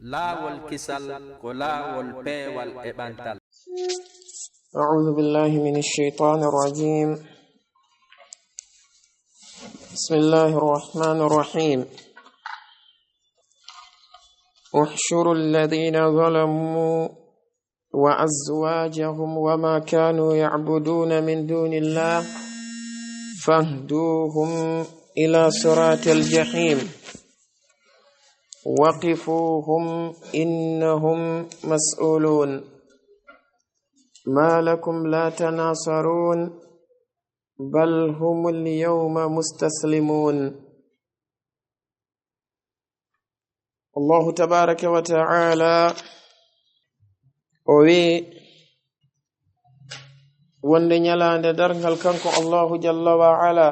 laawol kisal ko laawol peewal e ɓantal. أعوذ بالله من الشيطان الرجيم. بسم الله الرحمن الرحيم. احشروا الذين ظلموا وأزواجهم وما كانوا يعبدون من دون الله فاهدوهم إلى صراط الجحيم وقفوهم إنهم مسؤولون ما لكم لا تناصرون بل هم اليوم مستسلمون. الله تبارك وتعالى وي wonde nyalande dargal kanko Allahu jalla wa ala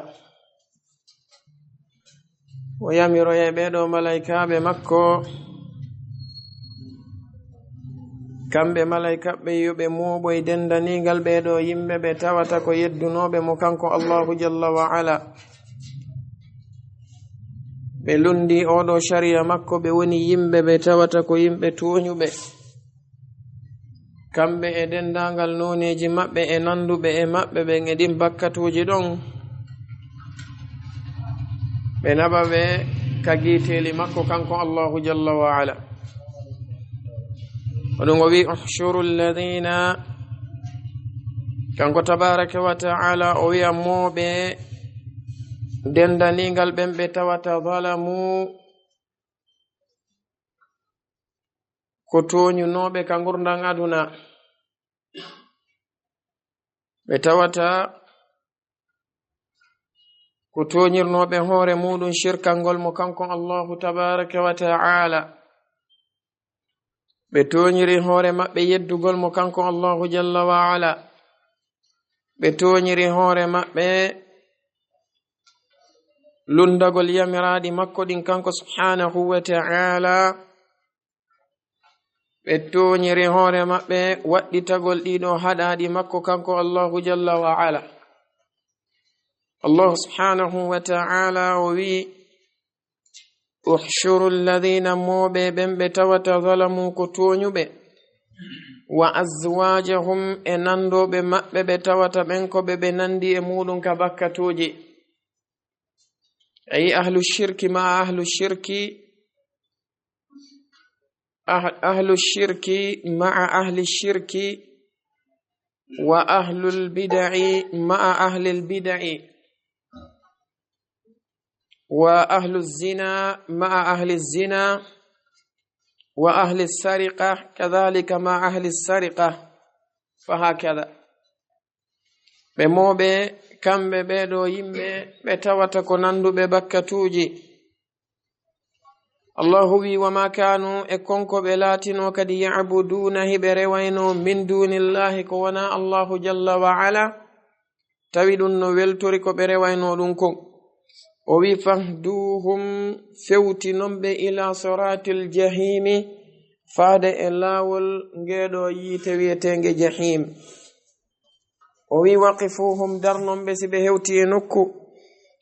o yamiro e ɓeɗo malaikaɓe makko kamɓe malaikaɓe yoɓe moɓoy dendanigal ɓeɗo yimɓe ɓe tawata ko yeddunoɓe mo kanko Allahu jalla wa ala ɓe lundi oɗo sharia makko ɓe woni yimɓe ɓe tawata ko yimɓe toñuɓe kamɓe e dendangal noneji maɓɓe e nanduɓe e maɓɓe ɓe e ɗin bakkatuji ɗon ɓe naɓa ɓe kagiteli makko kanko Allahu jalla wa ala oɗum o wi uhshuru alladhina kanko tabaraka wa ta'ala o wi'a moɓe dendanigal ɓen ɓe tawata zalamu ko toñunoɓe ka gurdan aduna ɓe tawata ko toñirnoɓe hoore muɗum shirkangol mo kanko Allahu tabaraka wa ta'ala ɓe toñiri hoore maɓɓe yeddugol mo kanko Allahu jalla wa ala ɓe toñiri hoore maɓɓe lundagol yamiraɗi makko ɗin kanko subhanahu wa ta'ala ɓe toñiri hoore maɓɓe waɗɗitagol ɗiɗo haɗaɗi makko kanko Allahu jalla wa ala. Allah subhanahu wa ta'ala o wi uhshuru alladhina moɓe ɓen ɓe tawata zalamu ko toñuɓe wa azwajahum e nandoɓe maɓɓe ɓe tawata ɓen ko ɓe nandi e muɗum ka bakkatuji ayi ahlu shirki ma ahlu shirki ahlu shirki ma'a ahli shirki wa ahlul bid'i ma'a ahli al-bid'i wa ahlu zina ma'a ahli zina wa ahli sariqa kadhalika ma'a ahli sariqa fa hakadha ɓe moɓe kamɓe ɓeɗo yimɓe ɓe tawata ko nanduɓe bakkatuji Allahu wi wa ma kanu e konko ɓe latino kadi ya'buduna hiɓe rewayno min dunillahi ko wona Allahu jalla wa ala tawi ɗum no weltori ko ɓe rewayno ɗum kon o wi fahduhum fewti nomɓe ila siratil jahimi faade e lawol ngeɗo yiite wiyetege jahim o wi waqifuhum darnomɓe si ɓe hewti e nokku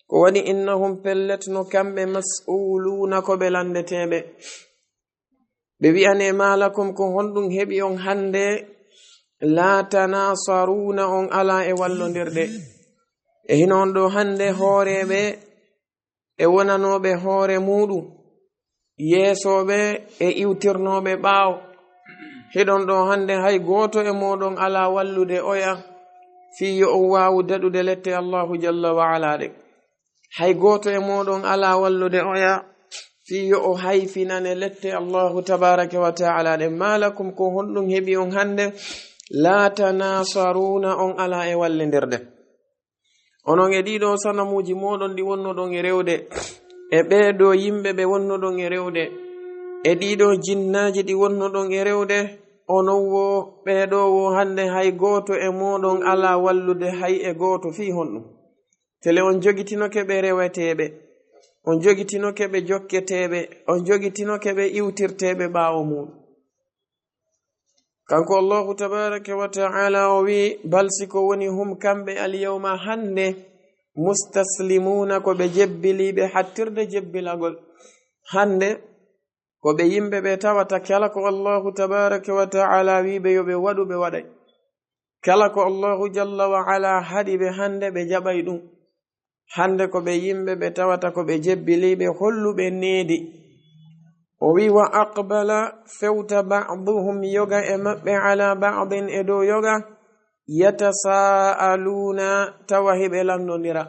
ko waɗi innahum pelletno kamɓe mas'uluna ko ɓe landeteɓe ɓe wi'ane malakum ko honɗum heɓi on hande la tanasaruna on ala e wallodirde e hino on ɗo hande hooreɓe e wonanoɓe hoore muɗum yeesoɓe e iwtirnoɓe ɓaawo heɗon ɗo hande hay goto e moɗon ala wallude oya fi yo on wawu daɗude lette Allahu jalla wa ala ɗe hay goto e moɗon ala wallude oya fi yo o hayfinane lette Allahu tabaraka wa ta'ala ɗe malakum ko honɗum heɓi on hande la tanasaruna on ala e wallidirde onon e ɗiɗo sanamuji moɗon ɗi wonnoɗon e rewde e ɓeɗo yimɓe ɓe wonnoɗon e rewde e ɗiɗo jinnaji ɗi wonnoɗon e rewde onon wo ɓeɗo wo hande hay goto e moɗon ala wallude hay e goto fi honɗum tele on jogitinoke ɓe reweteɓe on jogitinoke ɓe jokketeɓe on jogitinoke ɓe iwtirteɓe ɓaawo muɗum kanko Allahu tabaraka wa ta'ala o wi balsi ko woni hum kamɓe alyawma hande mustaslimuna ko ɓe jebbili ɓe hattirde jebbilagol hande ko ɓe yimɓe ɓe tawata kala ko allahu tabaraka wa taala wiɓe yo ɓe waɗu ɓe waɗay, kala ko allahu jalla wa ala haɗi ɓe hande ɓe jaɓay ɗum. hande ko ɓe yimɓe ɓe tawata ko ɓe jebbiliɓe holluɓe needi. o wi wa aqbala fewta ba'duhum yoga e maɓɓe ala ba'din e dow yoga yatasaaluna tawa hiɓe landodira.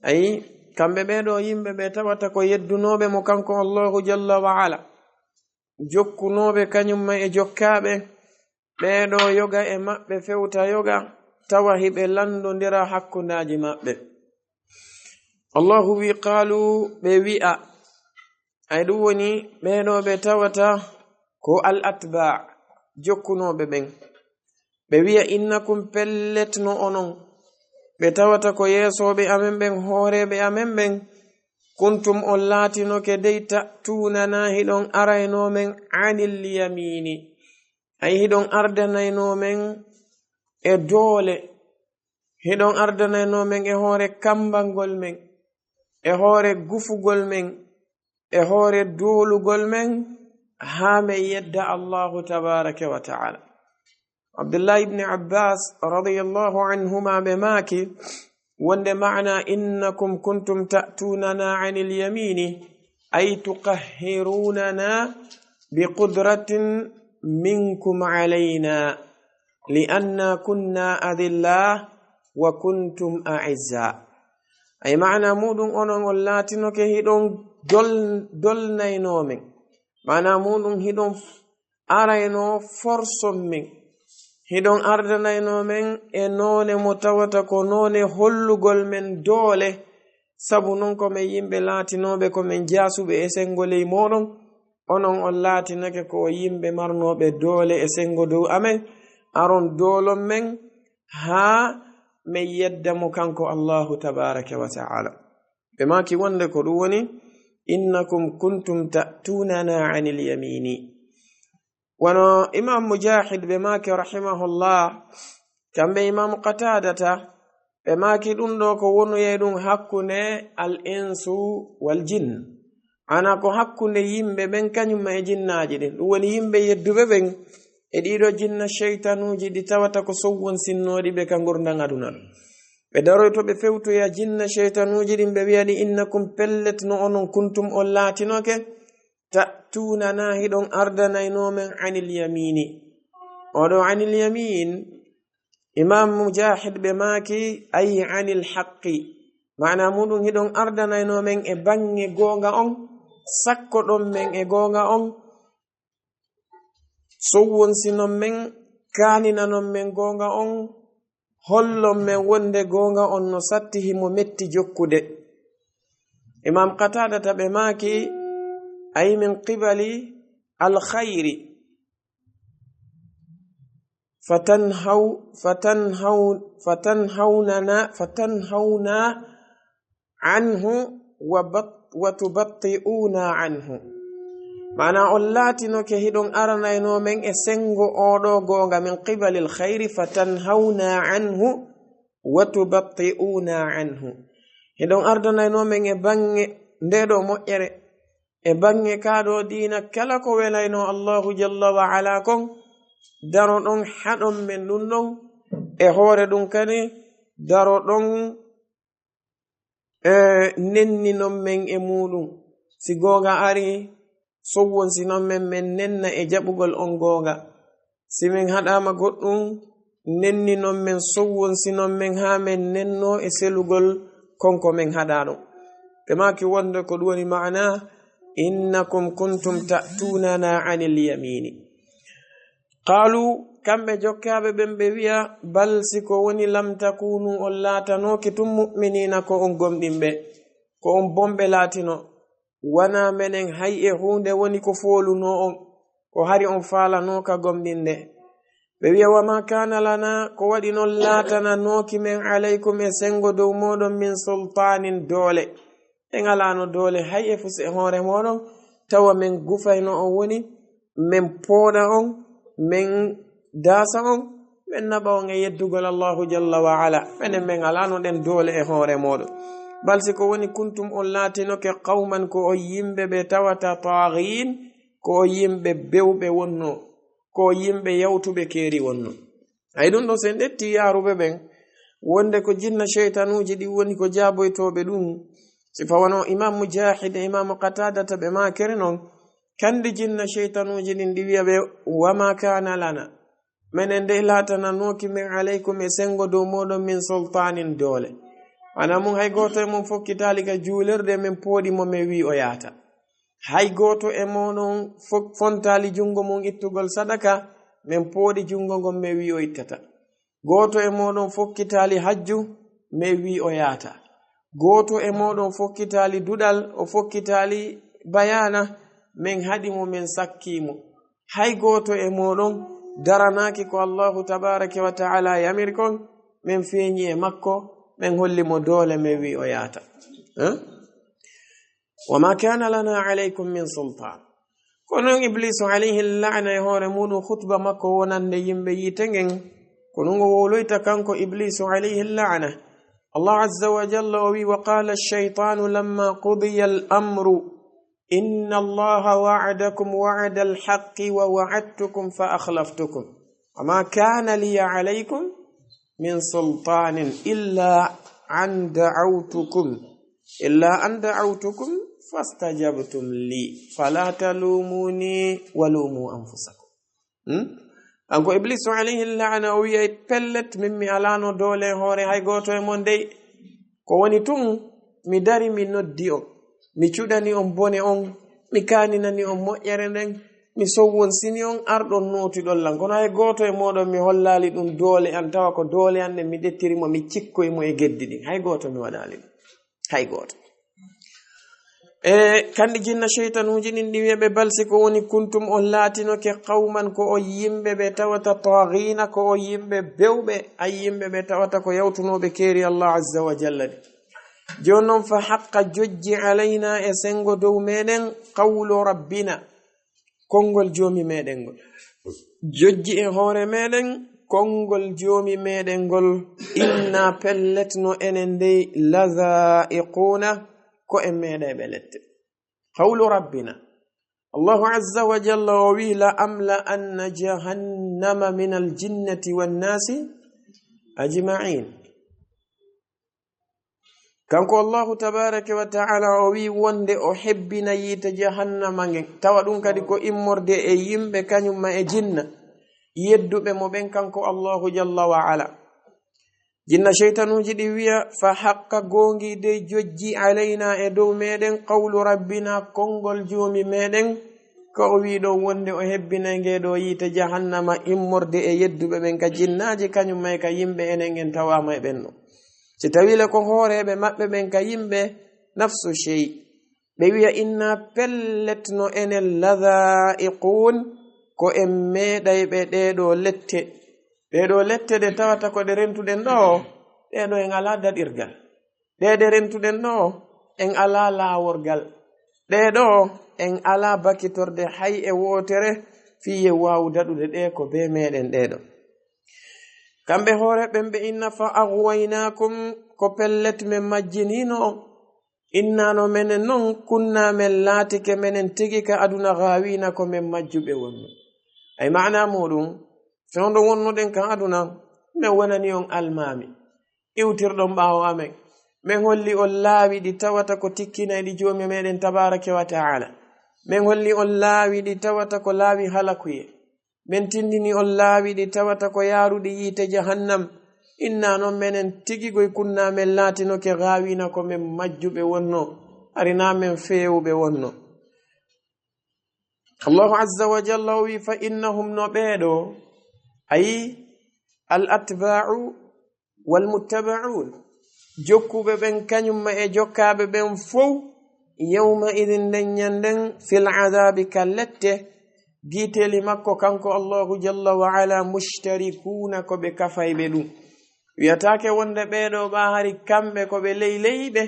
ayi kamɓe ɓeɗo yimɓe ɓe tawata ko yeddunoɓe mo kanko allahu jalla wa ala, jokkunoɓe kañumma e jokkaɓe, ɓeɗo yoga e maɓɓe fewta yoga tawa hiɓe landodira hakkundaji maɓɓe. allahu wi qalu ɓe wi'a, ay ɗum woni ɓeɗo ɓe tawata ko al atba jokkunoɓe ɓen, ɓe wi'a innakum pelletno onon ɓe tawata ko yeesoɓe amen ɓen, hooreɓe amen ɓen, kuntum on laatinoke dey ta'tunana hiɗon araynomen anil yamini, ay hiɗon ardanaynomen e doole, hiɗon ardanaynomen e hoore kambangol men, e hoore gufugol men, e hoore doolugol men, haa men yedda allahu tabaraka wa taala. abdullah ibn abbas radiyallahu anhuma ɓe maaki wonde maana innakum kuntum ta'tunana anil yamini ay tuqahhirunana biqudratin minkum alayna lianna kunna adillah wa kuntum a'izza. ay maana muɗum onon on laatinoke hiɗon dolnaynomen, maana muɗum hiɗon arayno forson men, hiɗon ardanaynomen e noone mo tawata ko noone hollugol men doole, sabu non ko men yimɓe laatinoɓe ko men jaasuɓe e sengo ley moɗon, onon on laatinake ko yimɓe marnoɓe doole e sengo dow amen, aron doolon men haa men yedda mo kanko allahu tabaraka wa taala. ɓe maki wonde ko ɗum woni innakum kuntum ta'tunana anil yamini. wono imam mujahid ɓe maki rahimahullah, kamɓe imam qatadata ɓe maki ɗum ɗo ko wonoye ɗum hakkunde al insu wal jinn, ana ko hakkunde yimɓe ɓen kañumma e jinnaji ɗin. ɗum woni yimɓe yedduɓe ɓen e ɗiɗo jinna sheytanuji ɗi tawata ko sowwon sinnoɗi ɓe ka gurdam aduna ɗo. ɓe daroy to ɓe fewtoya jinna sheytanuji ɗin ɓe wiyaɗi innakum pellet no onon kuntum on laatinoke ta'tunana hiɗon ardanaynomen anil yamini. oɗo anil yamin imam mujahid ɓe maaki ay anil haqqi, mana muɗum hiɗon ardanaynomen e bange gonga on, sakko ɗon men e gonga on, sowwonsinon men, kaninanon men gonga on, hollon men wonde gonga on no satti himo metti jokkude. imam qatadata ɓe maaki ay min qibali alkhayri fatanhawna anhu wa tubatti'una anhu, mana on laatinoke hiɗon aranaynomen e sengo oɗo gonga min qibali alkhayri fatanhawna anhu wa tubatti'una anhu, hiɗon ardanaynomen e bange ndeɗo moƴƴere, e bange kaɗo diina kala ko welayno allahu jalla wa ala kon, daro ɗon haɗon men ɗum ɗon e hoore ɗum kadi daro ɗon nenninon men e muɗum. si gonga ari sowwon sinon men nenna e jaɓugol on gonga, si min haɗama goɗɗum nenninon men sowwon sinon men ha men nenno e selugol konko men haɗaɗo. ɓe maki wonde ko ɗum woni maana innakum kuntum ta'tunana anil yamini. qalu kamɓe jokkaɓe ɓen ɓe wiya bal siko woni lam takunu on laatanoke tum mu'minina ko on gomɗinɓe, ko on bomɓe laatino, wana menen hay e hunde woni ko foluno on, ko hari on falano ka gomɗinde. ɓe wiya wama kana lana ko waɗi non laatananoki men alaykum e sengo dow moɗon min sultanin doole, en alano doole hay e fus e hoore moɗon, tawa men gufayno on woni men pooɗa on, men daasa on, men naɓa on e yeddugol allahu jalla wa ala, menen men alano ɗen doole e hoore moɗon. balsi ko woni kuntum on laatinoke qawman ko on yimɓe ɓe tawata taghin ko yimɓe bewɓe wonno ko yimɓe yawtuɓe keeri wonno. Ay ɗum ɗo sen ɗetti yaaruɓe ɓen wonde ko jinna sheytanuji ɗi woni ko jaaboytoɓe ɗum si fawano imam Mujahid e imam Qatadata ɓe makere non kandi jinna sheytanuji ɗin ɗi wiya ɓe wama kana lana minen nde latananoki min aleykum e sengo dow moɗon min sultanin doole wana mum hay goto e mum fokkitali ka juulirde min pooɗimo min wi o yaata hay goto e moɗon fontali jungo mum ittugol sadaka min pooɗi jungo ngon min wi o ittata goto e moɗon fokkitali hajju min wi o yaata goto e moɗon fokkitali duɗal o fokkitali bayana min haɗimo min sakkimo hay goto e moɗon daranaki ko Allahu tabaraka wa ta'ala yamir kon min feeñi e makko min hollimo doole min wi o yaata wama kana lana alaykum min sultan kono iblisu alayhi la'na e hoore muɗum khutba makko wonande yimɓe yitengen kono ngo woloyta kanko iblisu alayhi la'na Allah azza wa jalla o wi wa qala ash-shaytanu lamma qudiya al-amru inna allaha wa'adakum wa'ada al-haqqi wa wa'adtukum fa akhlaftukum wama kana liya alaykum min sultanin illa an da'awtukum fastajabtum li fala talumuni walumu anfusakum anko iblisu alayhi la'na o wi'ay pellet min mi alano doole hoore hay goto e mon dey ko woni tun mi dari mi noddi on mi cuɗani on bone on mi kaninani on moƴƴere nden mi sowwon sini on arɗon notiɗon lan kono hay goto e moɗon mi hollali ɗum doole an tawa ko doole an nden mi ɗettirimo mi cikkoymo e geddi ɗin hay goto mi waɗali ɗum hay goto kandi jinna sheytanuji ɗin ɗi wiyaɓe balsi ko woni kuntum on laatinoke qawman ko o yimɓe ɓe tawata taghina ko o yimɓe bewɓe ay yimɓe ɓe tawata ko yawtunoɓe keeri Allah azza wa jalla ɗi joni noon fa haqqa jojji alayna e sengo dow meɗen qawlu rabbina konngol joomi meɗen ngol jojji e hoore meɗen konngol joomi meɗen ngol inna pelletno enen ndey lazaiquna ko en meeɗeɓe lette qawlu rabbina Allahu azza wa jalla o wi la amla anna jahannama min aljinnati wannasi ajma'in kanko Allahu tabaraka wa ta'ala o wi wonde o hebbina yiite jahannama ngen tawa ɗum kadi ko immorde e yimɓe kañumma e jinna yedduɓe mo ɓen kanko Allahu jalla wa ala jinna sheytanuji ɗi wiya fa haqqa gongi de jojji alayna e dow meɗen qawlu rabbina konngol joomi meɗen ko o wi ɗo wonde o hebbina ngeɗo yiite jahannama immorde e yedduɓe ɓen ka jinnaji kañummay ka yimɓe enen en tawama e ɓen ɗo si tawile ko hooreɓe maɓɓe ɓen ka yimɓe nafsu shey ɓe wiya inna pelletno enen ladaiqun ko en meeɗayɓe ɗeɗo lette ɗe tawata ko ɗe rentuɗen ɗo ɗeɗo en ala daɗirgal ɗeɗe rentuɗen ɗo en ala laaworgal ɗeɗo en ala bakitorde hay e wotere fiye wawu daɗude ɗe ko be meɗen ɗeɗo kamɓe hooreɓen ɓe inna fa aghwaynakum ko pellet men majjinino innano menen non kunna men laatike menen tigi ka aduna gawina ko men majjuɓe wonno ay maana muɗum fewndo wonnoɗen kan aduna min wonani on almami iwtirɗon ɓaawo amen min holli on laawi ɗi tawata ko tikkinayɗi joomi meɗen tabaraka wa ta'ala min holli on laawi ɗi tawata ko laawi halakuye min tindini on laawi ɗi tawata ko yaaruɗi yiite jahannam inna noon menen tigigoy kunna men laatinoke gaawina ko min majjuɓe wonno arina men feewuɓe wonno Allahu azza wa jalla wi fa innahum no ɓeeɗo ayi al atba'u wal muttaba'un jokkuɓe ɓen kañumma e jokkaɓe ɓen fow yawma idin nden ñanden fil adabi kallette giiteli makko kanko Allahu jalla wa ala mushtarikuna ko ɓe kafayɓe ɗum wiyatake wonde ɓeeɗo ɓa hari kamɓe ko ɓe leyleyɓe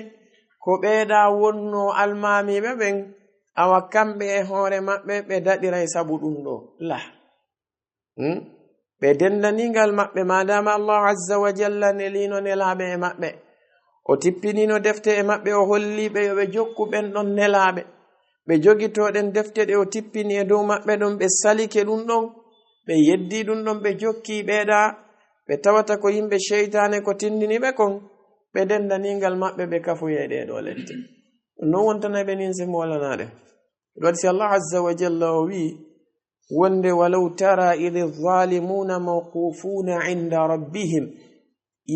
ko ɓeeɗa wonno almamiɓe ɓen awa kamɓe e hoore maɓɓe ɓe daɗiray sabu ɗum ɗo la ɓe dendanigal maɓɓe madama Allahu azza wa jalla nelino nelaɓe e maɓɓe o tippinino defte e maɓɓe o holliɓe yoɓe jokku ɓen ɗon nelaɓe ɓe jogitoɗen defte ɗe o tippini e dow maɓɓe ɗon ɓe salike ɗum ɗon ɓe yeddi ɗum ɗon ɓe jokki ɓeeɗa ɓe tawata ko yimɓe sheytane ko tindini ɓe kon ɓe dendanigal maɓɓe ɓe kafuyeɗe ɗo lette non wontana ɓe nin simolanaɗe waɗi si Allah azza wa jalla o wi wonde walaw tara idh zalimuna mawqufuna inda rabbihim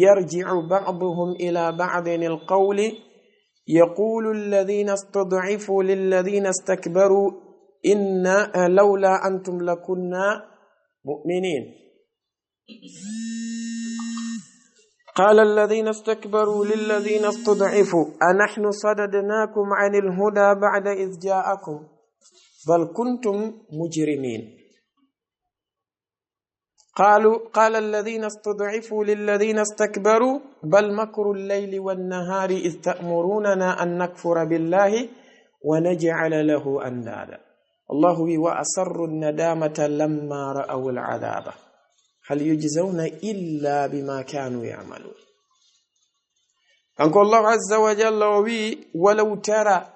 yarji'u ba'duhum ila ba'din alqawli يقول الذين استضعفوا للذين استكبروا إنا لولا أنتم لكنا مؤمنين قال الذين استكبروا للذين استضعفوا أنحن صددناكم عن الهدى بعد إذ جاءكم بل كنتم مجرمين قال الذين استضعفوا للذين استكبروا بل مكر الليل والنهار إذ تأمروننا أن نكفر بالله ونجعل له أندادا الله وأسروا الندامة لما رأوا العذاب هل يجزون إلا بما كانوا يعملون أنك الله عز وجل ولو ترى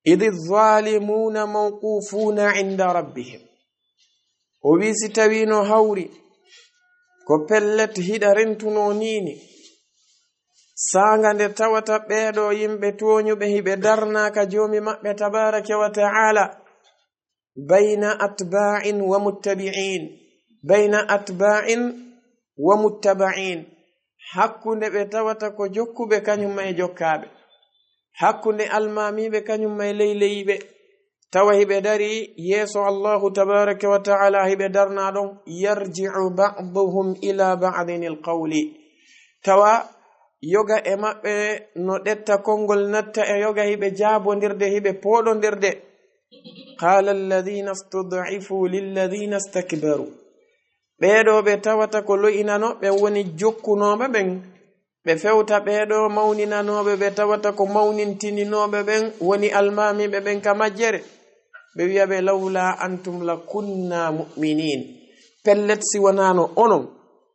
إذ الظالمون موقوفون عند ربهم o wi si tawino hawri ko pellet hiɗarentuno nini sanga nde tawata ɓeeɗo yimɓe toñuɓe hiɓe darnaka joomi maɓɓe tabaraka wa ta'ala bayna atba'in wa muttaba'in hakkunde ɓe tawata ko jokkuɓe kañum may jokkaɓe hakkunde almamiɓe kañum may leyleyiɓe tawa hiɓe dari yeeso Allahu tabaraka wa ta'ala hiɓe darna ɗon yarji'u ba'duhum ila ba'din alqawli tawa yoga e maɓɓe no ɗetta konngol natta e yoga hiɓe jaabodirde hiɓe poɗodirde qala alladhina istud'ifu lilladhina istakbaru ɓeeɗo ɓe tawata ko lo'inano ɓe woni jokkunoɓe ɓen ɓe fewta ɓeeɗo mawninanoɓe ɓe tawata ko mawnintininoɓe ɓen woni almamiɓe ɓen ka majjere ɓe wiya ɓe lawla antum la kunna mu'minin pellet si wonano onon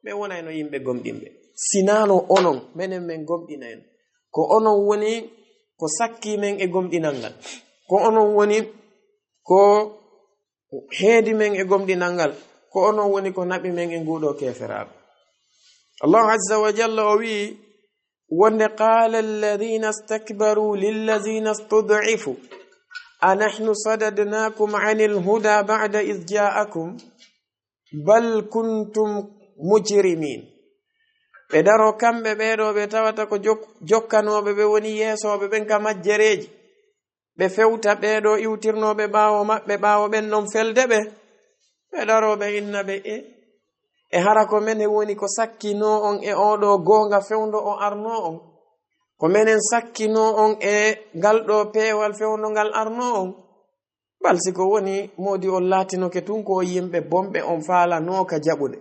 ɓe wonayno yimɓe gomɗinɓe sinano onon menen men gomɗina en ko onon woni ko sakki men e gomɗinal ngal ko onon woni ko heedi men e gomɗinal ngal ko onon woni ko naɓi men e nguɗo keferaɓe Allah azza wa jalla o wi wonde qala alladhina istakbaru lilladhina istud'ifu anahnu sadadnakum 'anil huda ba'da idh ja'akum bal kuntum mujrimin ɓe daro kamɓe ɓeeɗo ɓe tawata ko jokkanoɓe ɓe woni yeesoɓe ɓen ka majjereji ɓe fewta ɓeeɗo iwtirnoɓe ɓaawo maɓɓe ɓaawo ɓen ɗon felde ɓe daroɓe inna ɓe e hara ko men woni ko sakkino on e oɗo gonga fewndo o arno on ko menen sakkino on e ngal ɗo peewal fewndo ngal arno on balsi ko woni modi on laatinoke tun ko yimɓe bomɓe on faalano ka jaɓude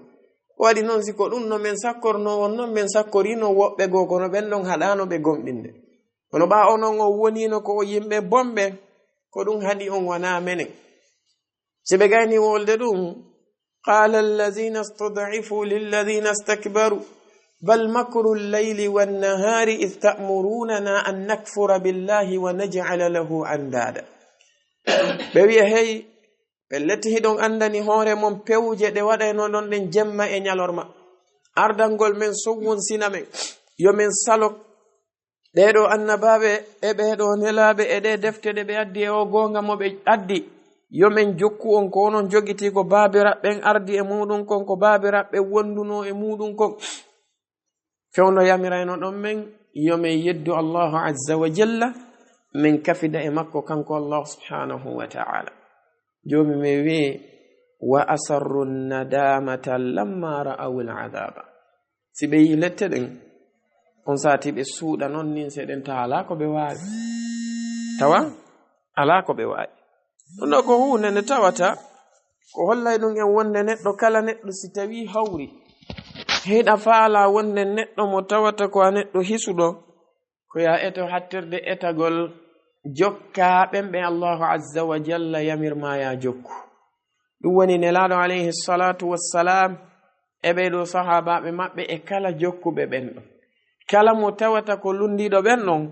waɗi noon siko ɗum no men sakkorno on noon men sakkorino woɓɓe goo kono ɓen ɗon haɗano ɓe gomɗinde kono ɓa onon o wonino ko o yimɓe bomɓe ko ɗum haɗi on wana menen si ɓe gayni wolde ɗum qala alladhina istud'ifu lilladhina istakbaru bal makru al-layli wan-nahari idh ta'murunana an nakfura billahi wa naj'ala lahu andada ɓe wi'a hey ɓe lettihiɗon andani hoore mon pewje ɗe waɗayno ɗon ɗen jemma e ñalorma ardangol men sowwon sina men yo men salok ɗeɗo annabaɓe e ɓeɗo nelaɓe e ɗe defte ɗe ɓe addi e o gonga mo ɓe addi yo men jokku on ko onon jogiti ko baabiraɓɓen ardi e muɗum kon ko baabiraɓɓe wonduno e muɗum kon fewno yamirayno ɗon men yo men yeddu Allahu azza wa jalla min kafida e makko kanko Allah subhanahu wa ta'ala jomi me wi wa asarru nadamata lamma ra'aw al'adaba si ɓe yi lette ɗen on sati ɓe suuɗa noon nin seɗen ta ala ko ɓe waawi tawa ala ko ɓe waawi ɗum ɗo ko hunde nde tawata ko hollay ɗum en wonde neɗɗo kala neɗɗo si tawi hawri heɗa faala wonde neɗɗo mo tawata ko a neɗɗo hisuɗo ko ya eto hattirde etagol jokkaɓen ɓe Allahu azza wa jalla yamirma ya jokku ɗum woni nelaɗo alayhi salatu wassalam e ɓeɗo sahabaɓe maɓɓe e kala jokkuɓe ɓen ɗo kala mo tawata ko lundiɗo ɓen ɗon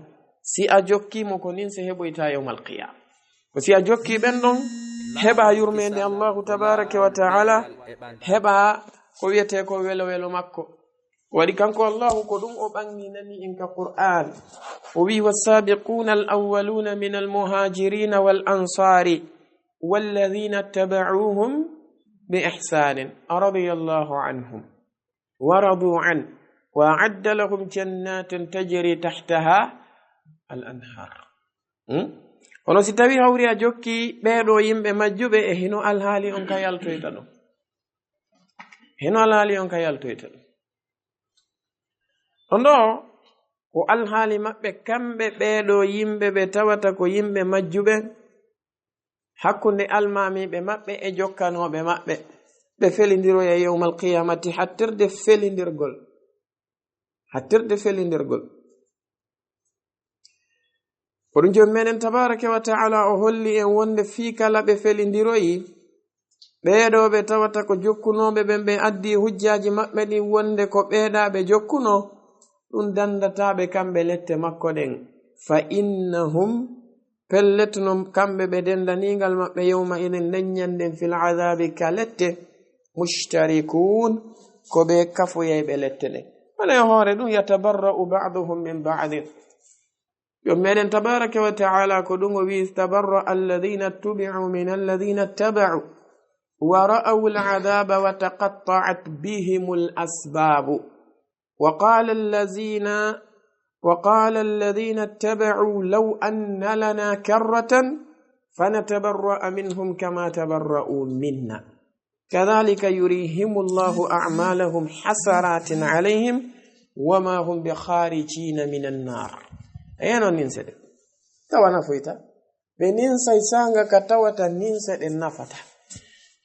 si a jokkimo ko nin se heɓoyta yawmal qiyama si a jokki ɓen ɗon heɓa yurmede Allahu tabaraka wa ta'ala, heɓa ko wiyete ko welo welo makko. waɗi kanko Allahu ko ɗum o ɓangi nani in ka Qur'an o wi was-sabiquna al-awwaluna min al-muhajirina wal-ansari walladhina ittaba'uhum bi ihsanin radiyallahu anhum wa radu an wa a'adda lahum jannatin tajri tahtaha al-anhar. Ono si tawi hawri a jokki ɓeeɗo yimɓe majjuɓe e hino alhaali on ka yaltoyta ɗum, hino alhaali on ka yaltoyta ɗum. ɗon ɗo ko alhaali maɓɓe kamɓe ɓeeɗo yimɓe ɓe tawata ko yimɓe majjuɓe hakkunde almamiɓe maɓɓe e jokkanoɓe maɓɓe ɓe felindiroya yawmal qiyamati hattirde felindirgol, hattirde felindirgol. ko ɗum jom meɗen tabaraka wa ta'ala o holli en wonde fii kala ɓe felindiroyi ɓeeɗo ɓe tawata ko jokkunoɓe ɓen ɓe addi hujjaji maɓɓe ɗin wonde ko ɓeeɗaɓe jokkuno ɗum dandataɓe kamɓe lette makko ɗen. fa innahum pelletno kamɓe ɓe dendanigal maɓɓe yawma inen leññanden fil azabi ka lette mushtarikun ko ɓe kafoyayɓe lette ɗen. wala e hoore ɗum yatabarra'u ba'duhum min ba'din. yom meɗen tabaraka wa ta'ala ko ɗum o wi tabarra alladhina tubi'u min alladhina taba'u wa ra'aw al'adaba wa taqatta'at bihim al-asbabu wa qala alladhina taba'u law anna lana karratan fanatabarra'a minhum kama tabarra'u minna kadhalika yurihim Allahu a'malahum hasaratin 'alayhim wama hum bikharijina minan nar. Enon ninse ɗe tawana foyta ɓe ninsay sanga ka tawata ninse ɗe nafata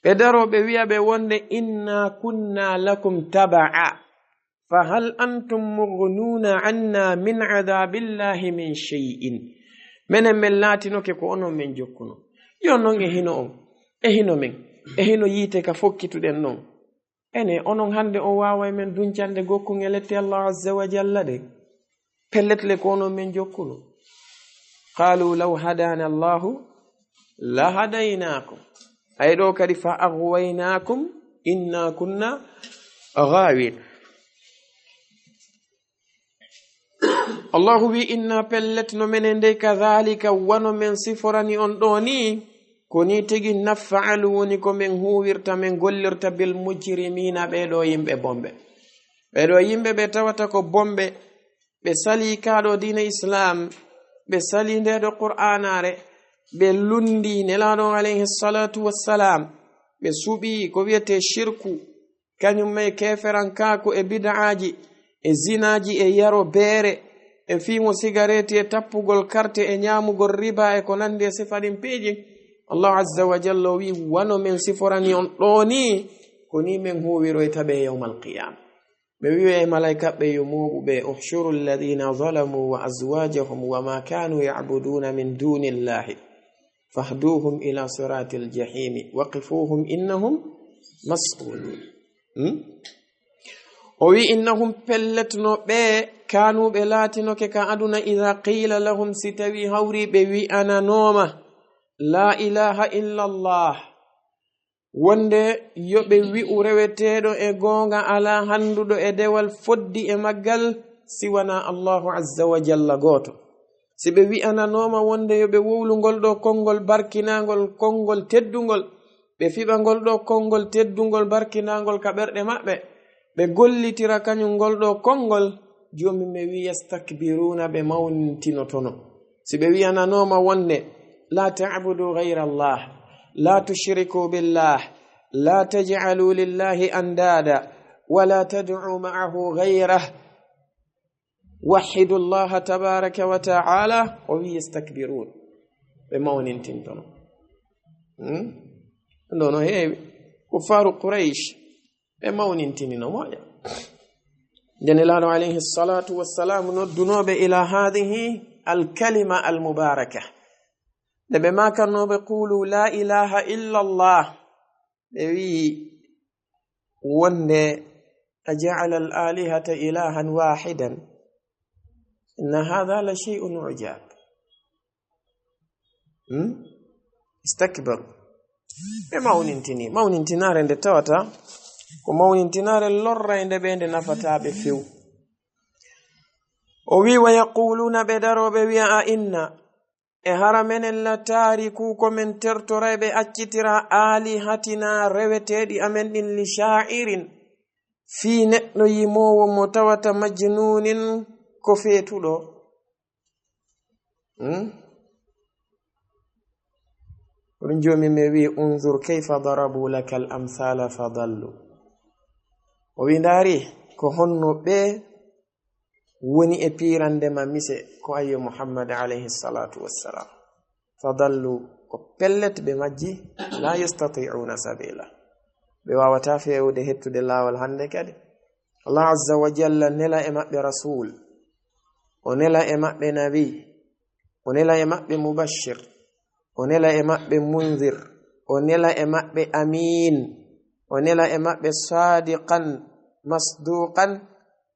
ɓe daro ɓe wi'a ɓe wonde inna kunna lakum taba'a fa hal antum mughnuna anna min adabillahi min shay'in. menen men laatinoke ko onon men jokkuno yo non e hino on e hino men e hino yiite ka fokkituɗen non ene onon hande o waaway men duncande gokkun e lette Allah azza wa jalla ɗe pelletle ko onon men jokkuno. qalu law hadana Allahu la hadaynakum ay ɗo kadi fa aghwaynakum inna kunna ghawin. Allahu wi inna pelletno menen nde kadhalika wano men siforani on ɗo ni ko ni tigi naf'alu woni ko men huwirta men gollirta bil mujrimina ɓeɗo yimɓe bombe. ɓeɗo yimɓe ɓe tawata ko bombe ɓe sali kaɗo diina islam ɓe sali ndeɗo qur'anare ɓe lundi nelaɗo alayhi salatu wassalam ɓe suɓi ko wiyete shirku kañum may keferankaku e bid'aji e zinaji e yaro beere e fimo sigareti e tappugol karte e ñamugol riba e ko nandi e sifaɗin peeji. Allah azza wa jalla wi wano men siforani on ɗo ni ko ni men huwiroyta ɓe yawmal qiyama. ɓe wiwe e malaikaɓe yomuɓe uhshuru alladhina zalamu wa azwajahum wa ma kanu ya'buduna min dunillahi fahduhum ila siratil jahimi waqifuhum innahum mas'ulun. o wi innahum pelletno ɓe kanuɓe laatinoke ka aduna idha qila lahum si tawi hawri ɓe wi'ananoma la ilaha illa Allah wonde yoɓe wi'u reweteɗo e gonga ala handuɗo e dewal foddi e maggal siwana Allahu azza wa jalla goto. si ɓe wi'ananoma wonde yoɓe wowlugol ɗo konngol barkinagol konngol teddugol ɓe fiɓa ngol ɗo konngol teddugol barkinagol ka ɓerɗe maɓɓe ɓe gollitira kañum ngol ɗo konngol jomi ɓe wi yastakbiruna ɓe mawnintinotono. si ɓe wi'ananoma wonde la ta'budu ghayra Allah la tushriku billah la taj'alu lillahi andada wala tad'u ma'ahu ghayrah wahidu Allah tabaraka wa ta'ala o wi yastakbirun ɓe mawnintintono. no heewi kuffaru Quraysh ɓe mawnintinino moƴa janelaɗo alayhi salatu wassalam noddunoɓe ila hadihi alkalima almubaraka nde ɓe makarnoɓe qulu la ilaha illa Allah ɓe wi wonde aja'ala al-alihata ilahan wahidan inna hadha la shay'un ujab. istakbaru ɓe mawnintinare nde tawata ko mawnintinare lorrayde ɓe nde nafataɓe few. o wi wa yaquluna ɓe daroɓe wi'a a inna e hara menen la taariku komin tertoray ɓe accitira alihatina reweteɗi amen ɗin li sha'irin fii neɗɗo yimowo mo tawata majnunin ko feetuɗo. ɗum joomi mi wi unzur kayfa darabu laka al amthala fadallu. o wi ndaari ko honno ɓe woni e pirandema mise ko ayyo muhammad alayhi salatu wassalam. fadallu ko pellet ɓe majji la yastati'una sabila, ɓe wawata fewde hettude laawol hande kadi. allah azza wa jalla nela e maɓɓe rasul, o nela e maɓɓe nabi, o nela e maɓɓe mubashir, o nela e maɓɓe munzir, o nela e maɓɓe amin, o nela e maɓɓe sadiqan masduqan.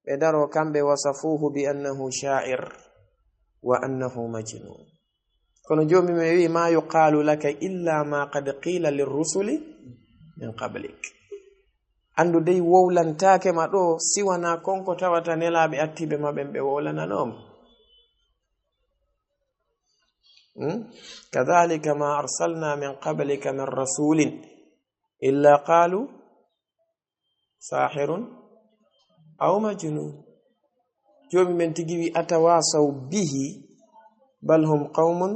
ɓe daro kamɓe wasafuhu bi annahu sha'ir wa annahu majnun. kono jomi mi wi ma yuqalu laka illa ma qad qila lirrusuli min qablik. andu dey wowlantake ma ɗo siwana konko tawata nelaɓe attiɓe maɓen ɓe wowlananoma. kadhalika ma arsalna min qablika min rasulin illa qalu sahirun aw majnun. jomi men tigi wi atawasaw bihi bal hum qaumun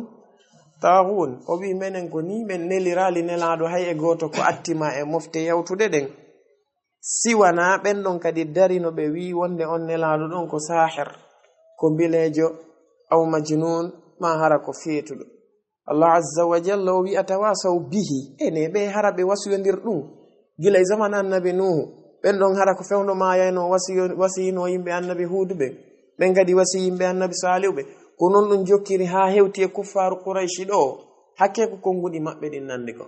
taghun. o wi menen ko ni men nelirali nelaɗo hay e goto ko attima e mofte yawtude ɗen, siwana ɓen ɗon kadi darino ɓe wi wonde on nelaɗo ɗon ko sahir, ko bilejo, aw majnun, ma hara ko feetuɗo. allah azza wa jalla o wi atawasaw bihi, ene ɓe hara ɓe wasiyodir ɗum gila e zaman annabi nuhu. ɓen ɗon hara ko fewno mayayno wasiyino yimɓe annabi huudu ɓe, ɓen kadi wasi yimɓe annabi salihu ɓe. ko noon ɗum jokkiri ha hewti e kuffaru qurayshi ɗo, hakke ko konguɗi maɓɓe ɗin nandi ko.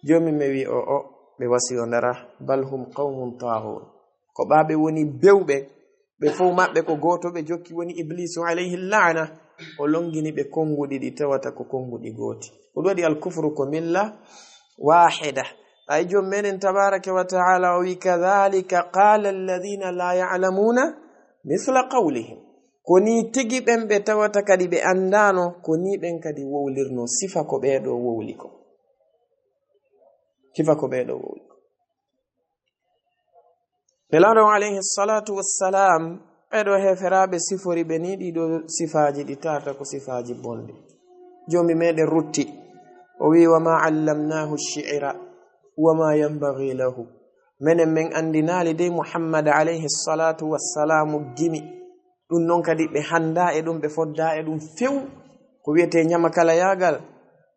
jomi mi wi o ɓe wasiyodara bal hum qaumun tahun, ko ɓaɓe woni bewɓe, ɓe fof maɓɓe ko goto ɓe jokki woni iblisu alayhi la'na. o longini ɓe konguɗi ɗi tawata ko konguɗi gooti. o waɗi alkufru ko milla wahida. ay jom menen tabaraka wa ta'ala o wi kadhalika qala alladhina la ya'lamuna mithla qawlihim. ko ni tigi ɓen ɓe tawata kadi ɓe andano, ko ni ɓen kadi wowlirno sifa ko ɓeɗo wowli ko. sifa ko ɓeɗo wowli ko. nelaɗo alayhi salatu wassalam ɓeɗo heferaɓe sifori ɓe ni ɗiɗo sifaji ɗi tata ko sifaji bonɗi. jomi meɗen rutti o wi wa ma allamnahu shi'ra wa ma yanbaghi lahu. menen men andinali dey muhammad alayhi salatu wassalamu gimi. ɗum noon kadi ɓe handa e ɗum, ɓe fodda e ɗum few ko wiyete nyama kala yagal.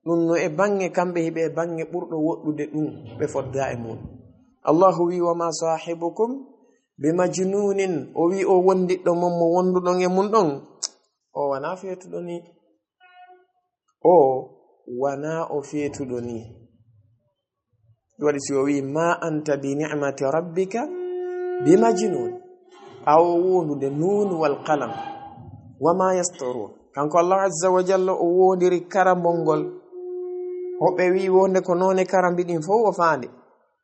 ɗum no e bange kamɓe hiɓe e bange ɓurɗo woɗɗude ɗum ɓe fodda e mum. allahu wi wa ma sahibukum bi majnunin. o wi o wondiɗɗo mon mo wonduɗon e mum ɗon, o wana feetuɗo ni, o wana o feetuɗo ni. waɗi si o wi ma anta bi ni'mati rabbika bi majnun, ɓawo wondude nun wal qalam wa ma yasturun. kanko allah azza wa jalla o wodiri karambol hoɓɓe wi wonde ko none karambi ɗin fof o faande.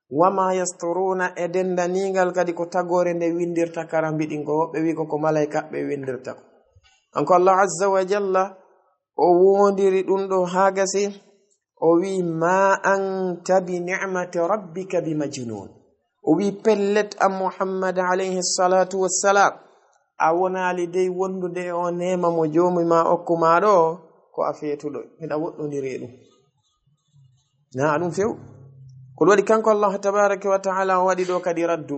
wama yasturuna e dendanigal kadi ko tagore nde windirta karambi ɗin ko hoɓɓe wi koko malaika ɓe windirta ko. kanko allah azza wa jalla o wodiri ɗum ɗo ha gasi o wi ma anta bi ni'mati rabbika bi majnun. o wi pellet am muhammad alayhi salatu wassalam, a wonali dey wondude o nema mo jomi ma okkuma ɗo ko a feetuɗo. miɗa woɗɗodiri ɗum na ɗum few. ko waɗi kanko allah tabaraka wa ta'ala o waɗi ɗo kadi raddu.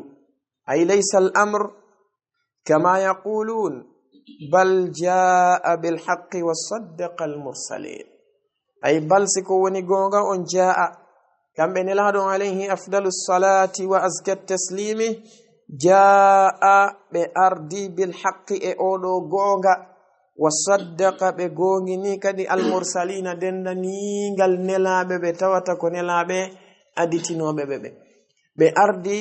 ay laysa al amr kama yaqulun bal jaa bil haqqi wa saddaqa al mursalin. ay bal siko woni gonga on jaa, kamɓe nelaɗo alayhi afdalu salati wa azka taslimi, jaa ɓe ardi bil haqqi e oɗo gonga, wa saddaqa ɓe gongini kadi al mursalina dendanigal nelaɓe ɓe tawata ko nelaɓe aditinoɓe ɓe ardi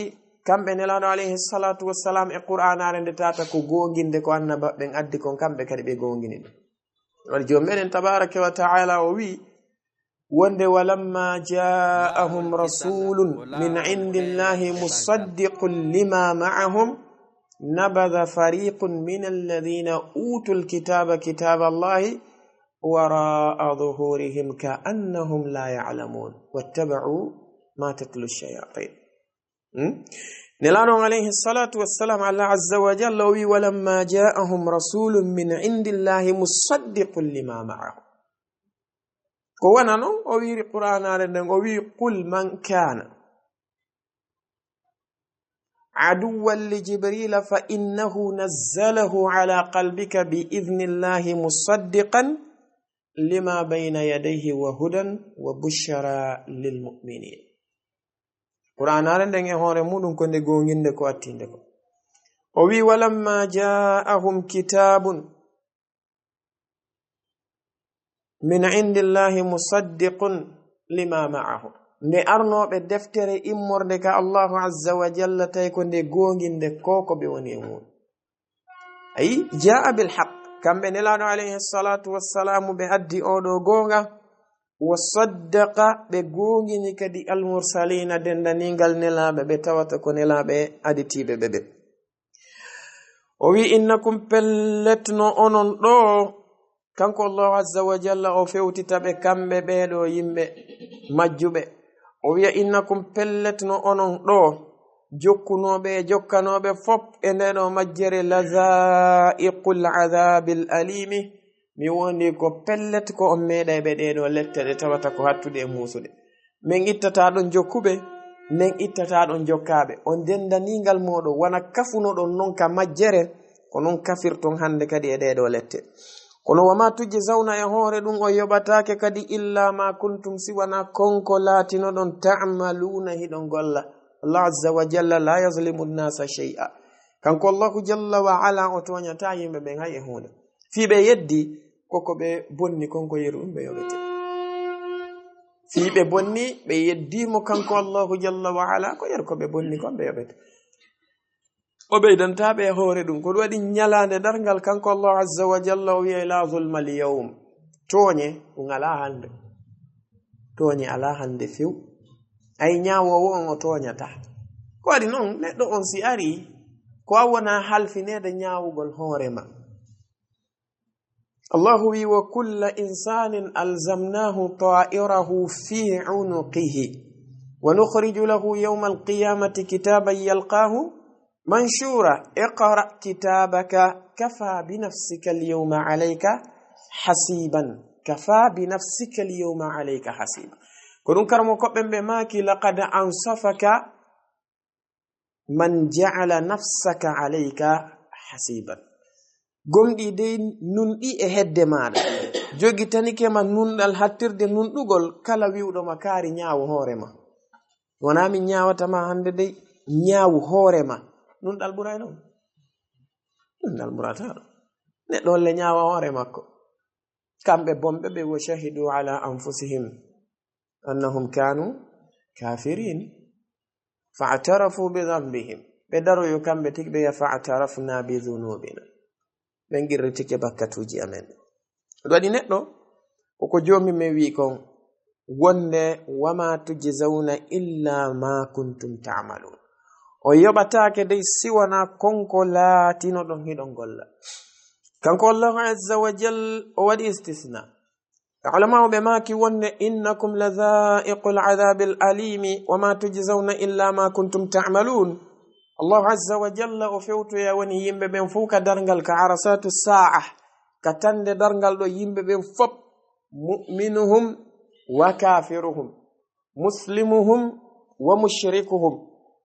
kamɓe nelaɗo alayhi salatu wassalam e qur'anare nde tata ko gonginde ko annaba ɓen addi kon kamɓe kadi ɓe gongini ɗum. waɗi jom meɗen tabaraka wa ta'ala o wi wonde walamma ja'ahum rasulun min indillahi musaddiqun lima ma'ahum nabadha fariqun min alladhina utul kitaba kitaba allahi wara'a dhuhurihim ka'annahum la ya'lamun wattaba'u ma tatlu ash-shayatin. Nelanon alayhi salatu wassalam, Allah azza wa jalla wi walamma ja'ahum rasulun min indillahi musaddiqun lima ma'ahum. Ko wana non o wiri qur'anare nden o wi qul man kana aduwwan li jibril fa innahu nazzalahu ala qalbika bi idhnillahi musaddiqan lima bayna yadayhi wa hudan wa bushra lil mu'minin. Qur'anare nden e hore mudum ko nde gonginde ko attinde ko o wi walamma ja'ahum kitabun min indillahi musaddiqun lima ma'ahu. Nde arnoɓe deftere immorde ka Allahu azza wa jalla tay ko nde gonginde ko be woni e mum. Ayi jaa bil haqq, kamɓe nelaɗo alayhi salatu wassalamu ɓe addi oɗo gonga, wa saddaqa ɓe gongini kadi almursalina dendanigal nelaɓe ɓe tawata ko nelaɓe aditiɓe ɓe. O wi innakum pelletno onon ɗo kanko Allahu azza wa jalla o fewtitaɓe kamɓe ɓeɗo yimɓe majjuɓe. O wiya innakum pelletno onon ɗo jokkunoɓe e jokkanoɓe fop e ndeɗo majjere lazaiqul adhabil alimi, mi wondi ko pellet ko on meeɗa ɓe ɗeɗo lette ɗe tawata ko hattude e musude. Min ittata ɗon jokkuɓe, min ittata ɗon jokkaɓe. On dendanigal moɗo wana kafunoɗon non ka majjere ko non kafirton hande kadi e ɗeɗo lette. Kono wama tujzauna e hoore ɗum o yoɓatake kadi illa ma kuntum siwana konko laatino ɗon ta'maluna hiɗon golla. Allah azza wa jalla la yazlimu nnasa shay'a. Kanko Allahu jalla wa ala o toñata yimɓe ɓen hay e hunde. Fi ɓe yeddi koko ɓe bonni konko yeru ɗum ɓe yoɓete. Fi ɓe bonni ɓe yeddimo kanko Allahu jalla wa ala ko yeru ko ɓe bonni kon ɓe yoɓete. O ɓeydantaɓe e hoore ɗum ko ɗum waɗi ñalande dargal kanko Allah azza wa jalla o wiya la zulma al yawm. Tooñe ɗum ala hande, tooñe ala hande few. Ay ñawowo on o tooñata. Ko waɗi noon neɗɗo on si ari ko a wona halfinede ñawugol hoorema. Allahu wi wa kulla insanin alzamnahu ta'irahu fi unuqihi wa nukhriju lahu yawma alqiyamati kitaban yalqahu منشورة اقرأ كتابك كفى بنفسك اليوم عليك حسيبا كفى بنفسك اليوم عليك حسيبا كنون كرمو كبن بماكي لقد أنصفك من جعل نفسك عليك حسيبا قم دي نون دي اهد مادا جوغي تانيكي ما نون الهاتر دي نون دوغل كلا ويودو مكاري نياو هورما ونامي نياو تما هند دي نياو هورما nun dal buray non nun dal burata neɗɗo holle ñaawa hoore makko. Kamɓe bomɓe ɓe wo shahidu ala anfusihim annahum kanu kafirin fa'tarafu bi dhanbihim, ɓe daroyo kamɓe tigi ɓe ya fa'tarafna bi dhunubina, ɓe girritike bakkatuji amen. ɗum waɗi neɗɗo koko jomi me wi kon wonde wama tujzauna illa ma kuntum ta'malun. O yoɓatake dey siwana konko laatino ɗon hiɗon golla. Kanko Allahu azza wa jal o waɗi istisna. Ulama ɓe maki wonde innakum ladha'iqul adhabil alimi wama tujzauna illa ma kuntum ta'malun. Allahu azza wa jalla o fewtoya woni yimɓe ɓen fof ka darngal ka arasatu sa'a, ka tande darngal ɗo yimɓe ɓen fop, mu'minuhum wa kafiruhum, muslimuhum wa mushrikuhum.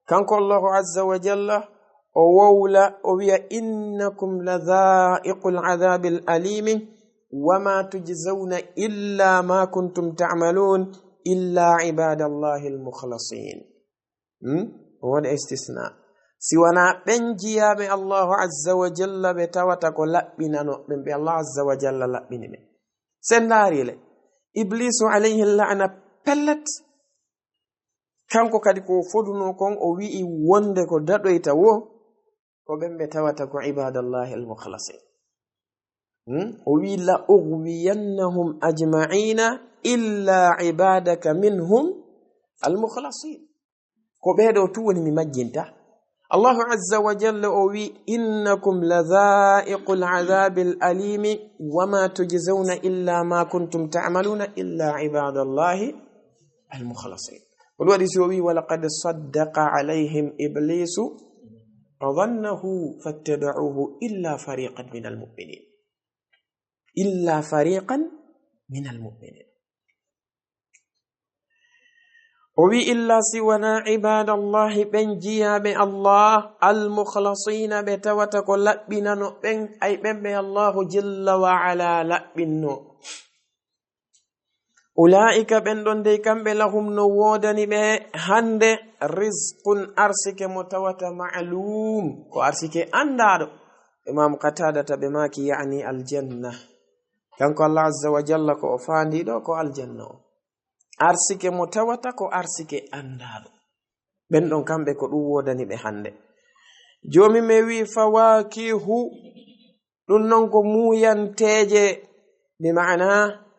Kanko Allahu azza wa jalla o wowla o wiya innakum ladha'iqul adhabil alimi wama tujzauna illa ma kuntum ta'malun illa ibadallahi almukhlasin. O waɗi istisna. Siwana ɓen jiyaɓe Allahu azza wa jalla ɓe tawata ko laɓɓinano ɓen ɓe Allah azza wa jalla laɓɓini ɓe. Sen daarile Iblisu alayhi la'na pellet, kanko kadi ko foduno kon o wi'i wonde ko daɗoyta wo ko ɓen ɓe tawata ko ibadallahi almukhlasin. O wi la ughwiyannahum ajma'ina إلا عبادك منهم المخلصين كبيدو توني ممجنتا الله عز وجل أوي إنكم لذائق العذاب الأليم وما تجزون إلا ما كنتم تعملون إلا عباد الله المخلصين والودي ولقد صدق عليهم إبليس وظنه فاتبعوه إلا فريقا من المؤمنين إلا فريقا من المؤمنين وبي إلا سونا عباد الله بنجيا بالله المخلصين بتوتك لبنا نؤمن أي بن الله جل وعلا لبنا أولئك بندون دي كم لهم نوودني به هند رزق أرسك متوت معلوم كو أرسك أندار إمام قتادة بماكي يعني الجنة كان الله عز وجل كو فاندي دو كو الجنة arsike mo tawata ko arsike andaado ben don kambe ko dum wodani be hande jomi me wi fawakihu dun non ko muyanteje bi maana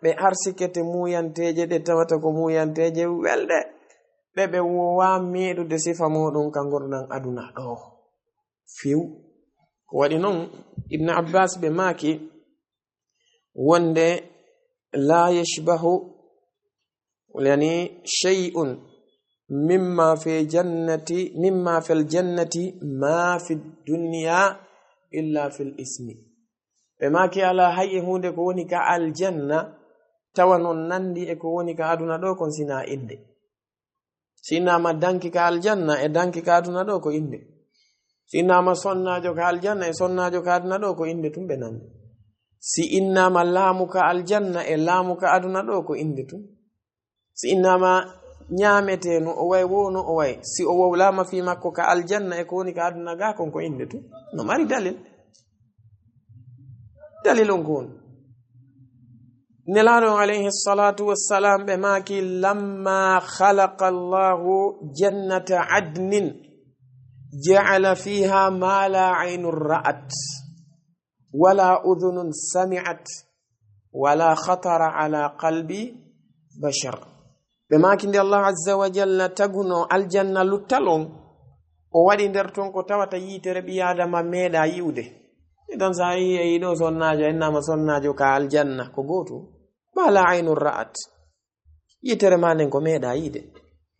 be arsike te muyanteje de tawata ko muyanteje welde be wowa meedu de sifa modon kan gordan aduna do fiw ko wadi non ibn abbas be maki wonde la yashbahu يعني شيء مما في الجنة ما في الدنيا إلا في الاسم بما كي على هاي هونde ko woni ka aljanna tawanon nandi e ko woni ka aduna do kon sina inde sina ma danki ka aljanna e danki ka aduna do ko inde sina ma sonnajo ka aljanna e sonnajo ka aduna do ko inde tumbe nan si inna ma lamu ka aljanna e lamu ka aduna do ko inde tum si innama nyameteno o way wono o way si o wawlama fi makko ka aljanna e ko woni ka aduna ga kon ko inde tu no mari dalil on kon nelado alayhi salatu wassalam be maki lamma khalaqa Allahu jannata adnin ja'ala fiha ma la 'aynun ra'at wala udhunun sami'at wala khatara ala qalbi bashar bemakinde Allah azza wa jalla taguno aljanna luttalon o wadi der ton ko tawata yitere bi adama meeda yiwde idan sai e do sonnajo enna sonnajo ka aljanna ko goto bala aynur ra'at yitere manen ko meeda yide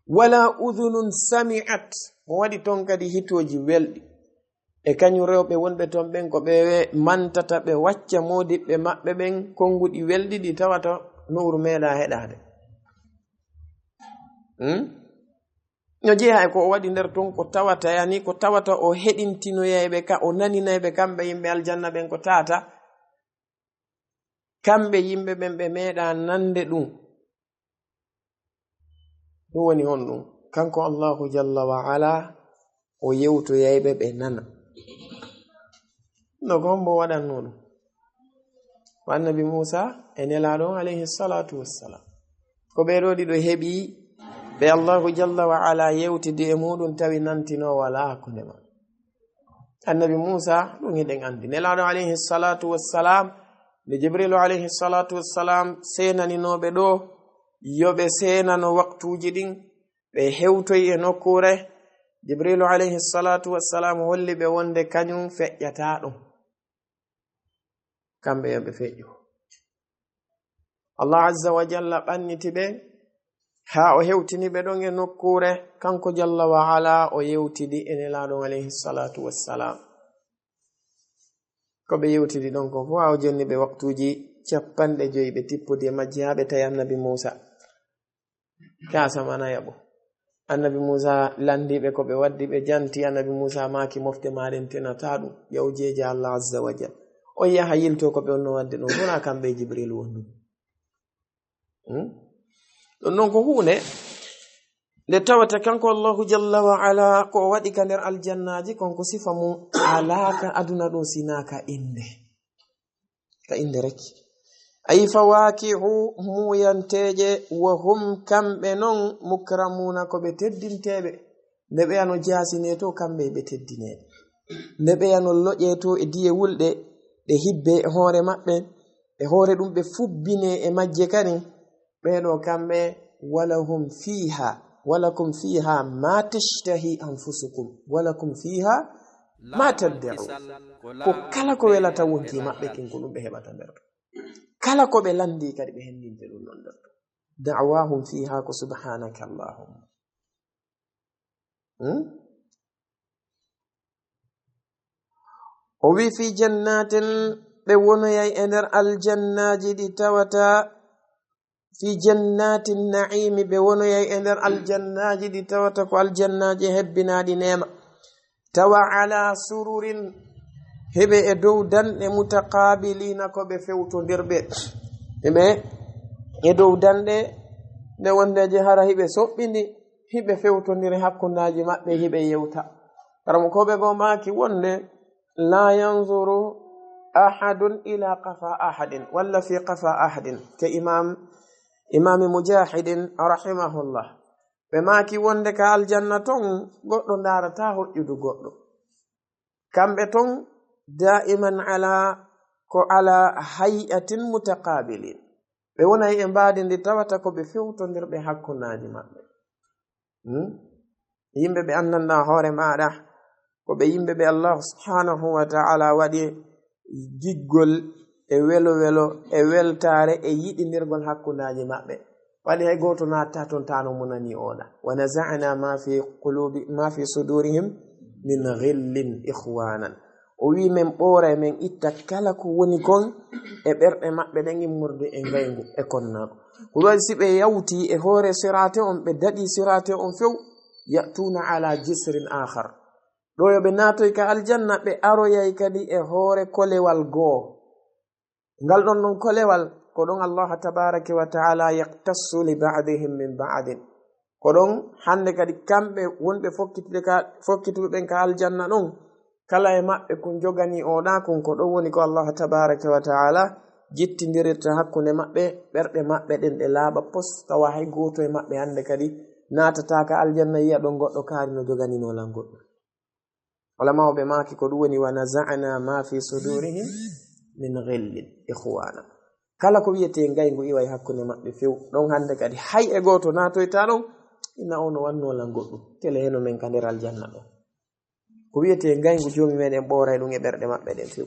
wala udhunun sami'at o wadi ton kadi hitoji weldi e kanyu rewbe wonbe ton ben ko be mantata be wacca modibbe mabbe ben kongudi weldi di tawata nuru meeda hedade no jeeha ko wadi nder ton ko tawata yani ko tawata o hedintino yeybe ka o naninaybe kambe yimbe aljanna ben ko tata kambe yimbe ben be meeda nande dum woni hon dum kanko Allahu jalla wa ala o yewto yeybe be nana no gombo wadan non wa annabi Musa enelado alayhi salatu wassalam ko be rodi do hebi be Allahu jalla wa ala yewtidi e mudun tawi nantino wala kunema annabi Musa dum heden andi nelado alayhi salatu wassalam de Jibril alayhi salatu wassalam senani nobe do yobe senano waqtuji din be hewtoy e nokkure Jibril alayhi salatu wassalam holli be wonde kanyum feƴƴata dum kambe yobe feƴƴo Allah azza wa jalla bannitibe ha o hewtini be don e nokkure kanko jalla wa ala o yewtidi enelaado alayhi salatu wassalam ko be yewtidi don ko fu o jonni be waqtuji 50 be tippudi majjaabe tay annabi Musa ka samana yabo annabi Musa landibe ko be waddi be janti annabi Musa maki mofte maden tenata dum yawjeje Allah azza wa jalla o yaha yilto ko be onno wadde dum wona kambe Jibril wondu non ko huune le tawata kanko Allahu jalla wa ala ko wadi ka nder aljannaji konko sifa mu alaka aduna do sinaka inde ka inde rek ay fawakihu muyanteje wa hum kambe non mukramuna ko be teddintebe de be ano jasine to kambe be teddinebe de be ano loje to e diye wulde de hibbe e hoore mabbe e hoore dum be fubbine e majje kani ɓeɗo kamɓe walakum fiha ma tashtahi anfusukum walakum fiha ma tad'un ko kala ko welata wonki maɓɓe kinko ɗum ɓe heɓata nder kala ko ɓe landi kadi ɓe hendinte ɗum non nder da'wahum fiha ko subhanaka allahumma o wi fi jannatin ɓe wonoyay e nder aljannaji ɗi tawata fi jannatin na'imi ɓe wonoyay e nder aljannaji ɗi tawata ko aljannaji hebbinaɗi nema tawa ala sururin heɓe e dow danɗe mutaqabilina ko ɓe fewtodirɓe heɓe e dow danɗe nde wondeje hara hiɓe soɓɓindi hiɓe fewtodiri hakkundaji maɓɓe hiɓe yewta karamo koɓe go maki wonde la yanzuru ahadun ila qafa ahadin walla fi qafa ahadin ke imami mujahidin rahimahullah ɓe maki wonde ka aljanna ton goɗɗo darata hoƴƴudu goɗɗo kamɓe ton da'iman ala hay'atin mutaqabilin ɓe wonay e mbadi ndi tawata ko ɓe fewtodirɓe hakkunaji maɓɓe yimɓe ɓe anndanɗa hoore maɗa ko ɓe yimɓe ɓe Allah subhanahu wa ta'ala waɗi giggol e welo e weltare e yiɗidirgol hakkunaji maɓɓe waɗi hay goto natta ton tano munani oɗa wa naza'na ma fi sudurihim min ghillin ikhwanan o wi men ɓoora men itta kala ko woni kon e ɓerɗe maɓɓe ɗen immurde e ngaygu e konnako ko waɗi si ɓe yawti e hoore sirate on ɓe daɗi sirate on few ya'tuna ala jisrin akhar ɗo yo ɓe natoy ka aljanna ɓe aroyay kadi e hoore kolewal goo ngal ɗon ɗon kolewal ko ɗon Allah tabaraka wa ta'ala yaqtassu li ba'dihim min ba'din ko ɗon hande kadi kamɓe wonɓe fokkituɓe ɓen ka aljanna ɗon kala e maɓɓe kun jogani oɗa kun ko ɗon woni ko Allah tabaraka wa ta'ala jittidirirta hakkunde maɓɓe ɓerɗe maɓɓe ɗen ɗe laaɓa pos tawa hay goto e maɓɓe hande kadi natata ka aljanna yiya ɗon goɗɗo kaari no joganinolan goɗɗo wala mawɓe maki ko ɗum woni wa naza'na ma fi sudurihim min ghillin ikhwana kala ko wiyete ngaygu iway hakkunde maɓɓe few ɗon hande kadi hay e goto natoyta ɗon ina ono wannolan goɗɗum tele heno men ka nder aljanna ɗon ko wiyete ngaygu jomi meɗen ɓooray ɗum e ɓerɗe maɓɓe ɗen few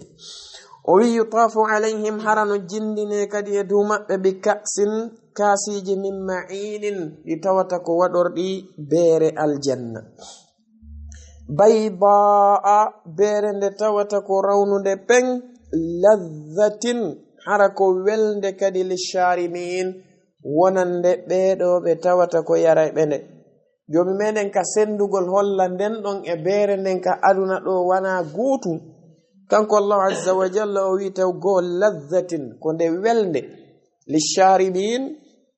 o wi yutafu alayhim harano jindine kadi e dow maɓɓe bi ka'sin kasiji min ma'inin ɗi tawata ko waɗorɗi beere aljanna baydaa beere nde tawata ko rawnude pen ladhatin hara ko welde kadi lisharimin wonande ɓeɗo ɓe tawata ko yarayɓe nde jomi meɗen ka sendugol holla nden ɗon e beere nden ka aduna ɗo wana guutu kanko Allah azza wa jalla o wi taw goo ladhatin ko nde welde lisharimin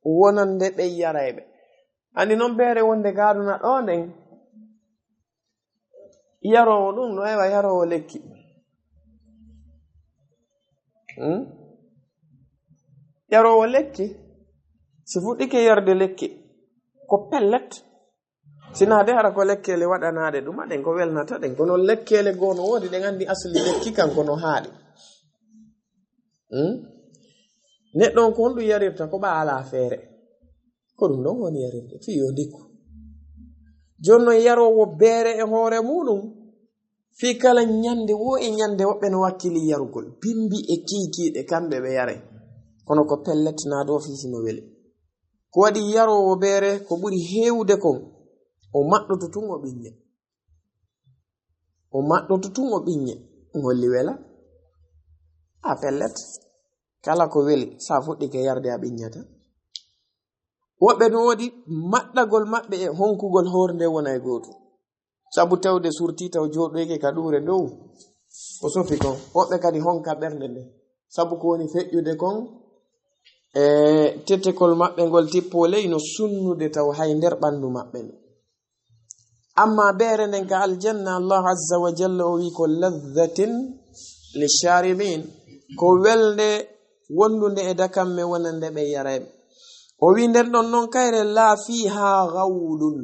wonande ɓe yarayɓe andi noon beere wonde ka aduna ɗo nden yarowo ɗum no ewa yarowo lekki yarowo lekki si fuɗɗike yarde lekki ko pellet sina de hara ko lekkele waɗanaɗe ɗum aɗen ko welnata ɗen kono lekkele gono woodi ɗen andi asli lekki kanko no haaɗi neɗɗo on ko honɗum yarirta ko ɓa ala feere ko ɗum ɗon woni yarirde fiyo ndikku jonno yarowo beere e hoore muɗum fi kala nyande wo e nyande woɓɓe no wakkili yarugol bimbi e kiikiiɗe kamɓe ɓe yaray kono ko pellet na do fiisino weli ko waɗi yarowo beere ko ɓuri heewde kon o maɗɗoto tun o ɓiññe ngolli wela a pellet kala ko weli sa fuɗɗike yarde a ɓiññata woɓɓe no woodi maɗɗagol maɓɓe e honkugol horde wona e gootu sabu tawde surti taw joɗoyke ka ɗuure dow ko sofi kon woɓɓe kadi honka ɓernde nde sabu ko woni feƴƴude kon e tetekol maɓɓe ngol tippo ley no sunnude taw hay nder ɓandu maɓɓe no amma beere nden ka aljanna Allah azza wa jalla o wi ko ladhatin lisharibin ko welde wondude e dakamme wonande ɓe yarayɓe o wi nden ɗon noon kayre la fiha gawlun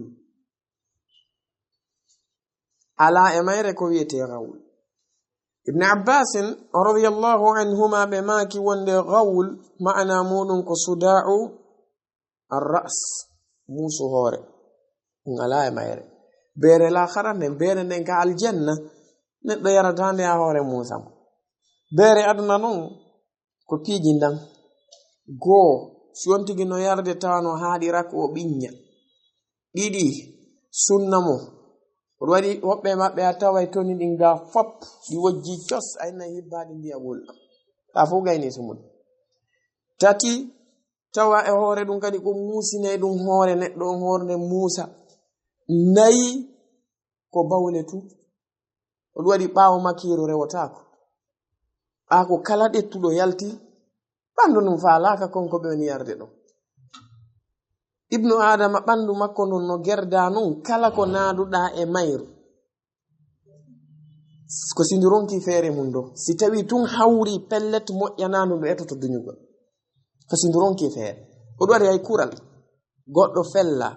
ala e mayre ko wiyete gawl ibn Abbas radiyallahu anhuma ɓe maki wonde gawl ma'ana muɗum ko suda'u arras musu hore ngala e mayre bere la kharande bere nden ka aljanna neddo yarata nde a hore musam bere aduna non ko piiji ndan go siontigi no yarde tawano haadira ko binya didi sunna mo wadi wobbe mabbe a taway toni dinga fop di wajji cios ayna hibbaade ndiyamul ta fu gayni sumul tati tawa e hore dum kadi ko musine dum hore neddo horde musa nayi ko bawletu wadi baawo makiro rewotako ako kala dettudo yalti bandu num faalaka konko be woni yarde do ibnu adama bandu makko non no gerda non kala ko naaduda e mayru ko sindironki fere mundo si tawi tun hawri pellet moƴƴanandu do etoto dunyugo ko sindironki fere o do ay kural goddo fella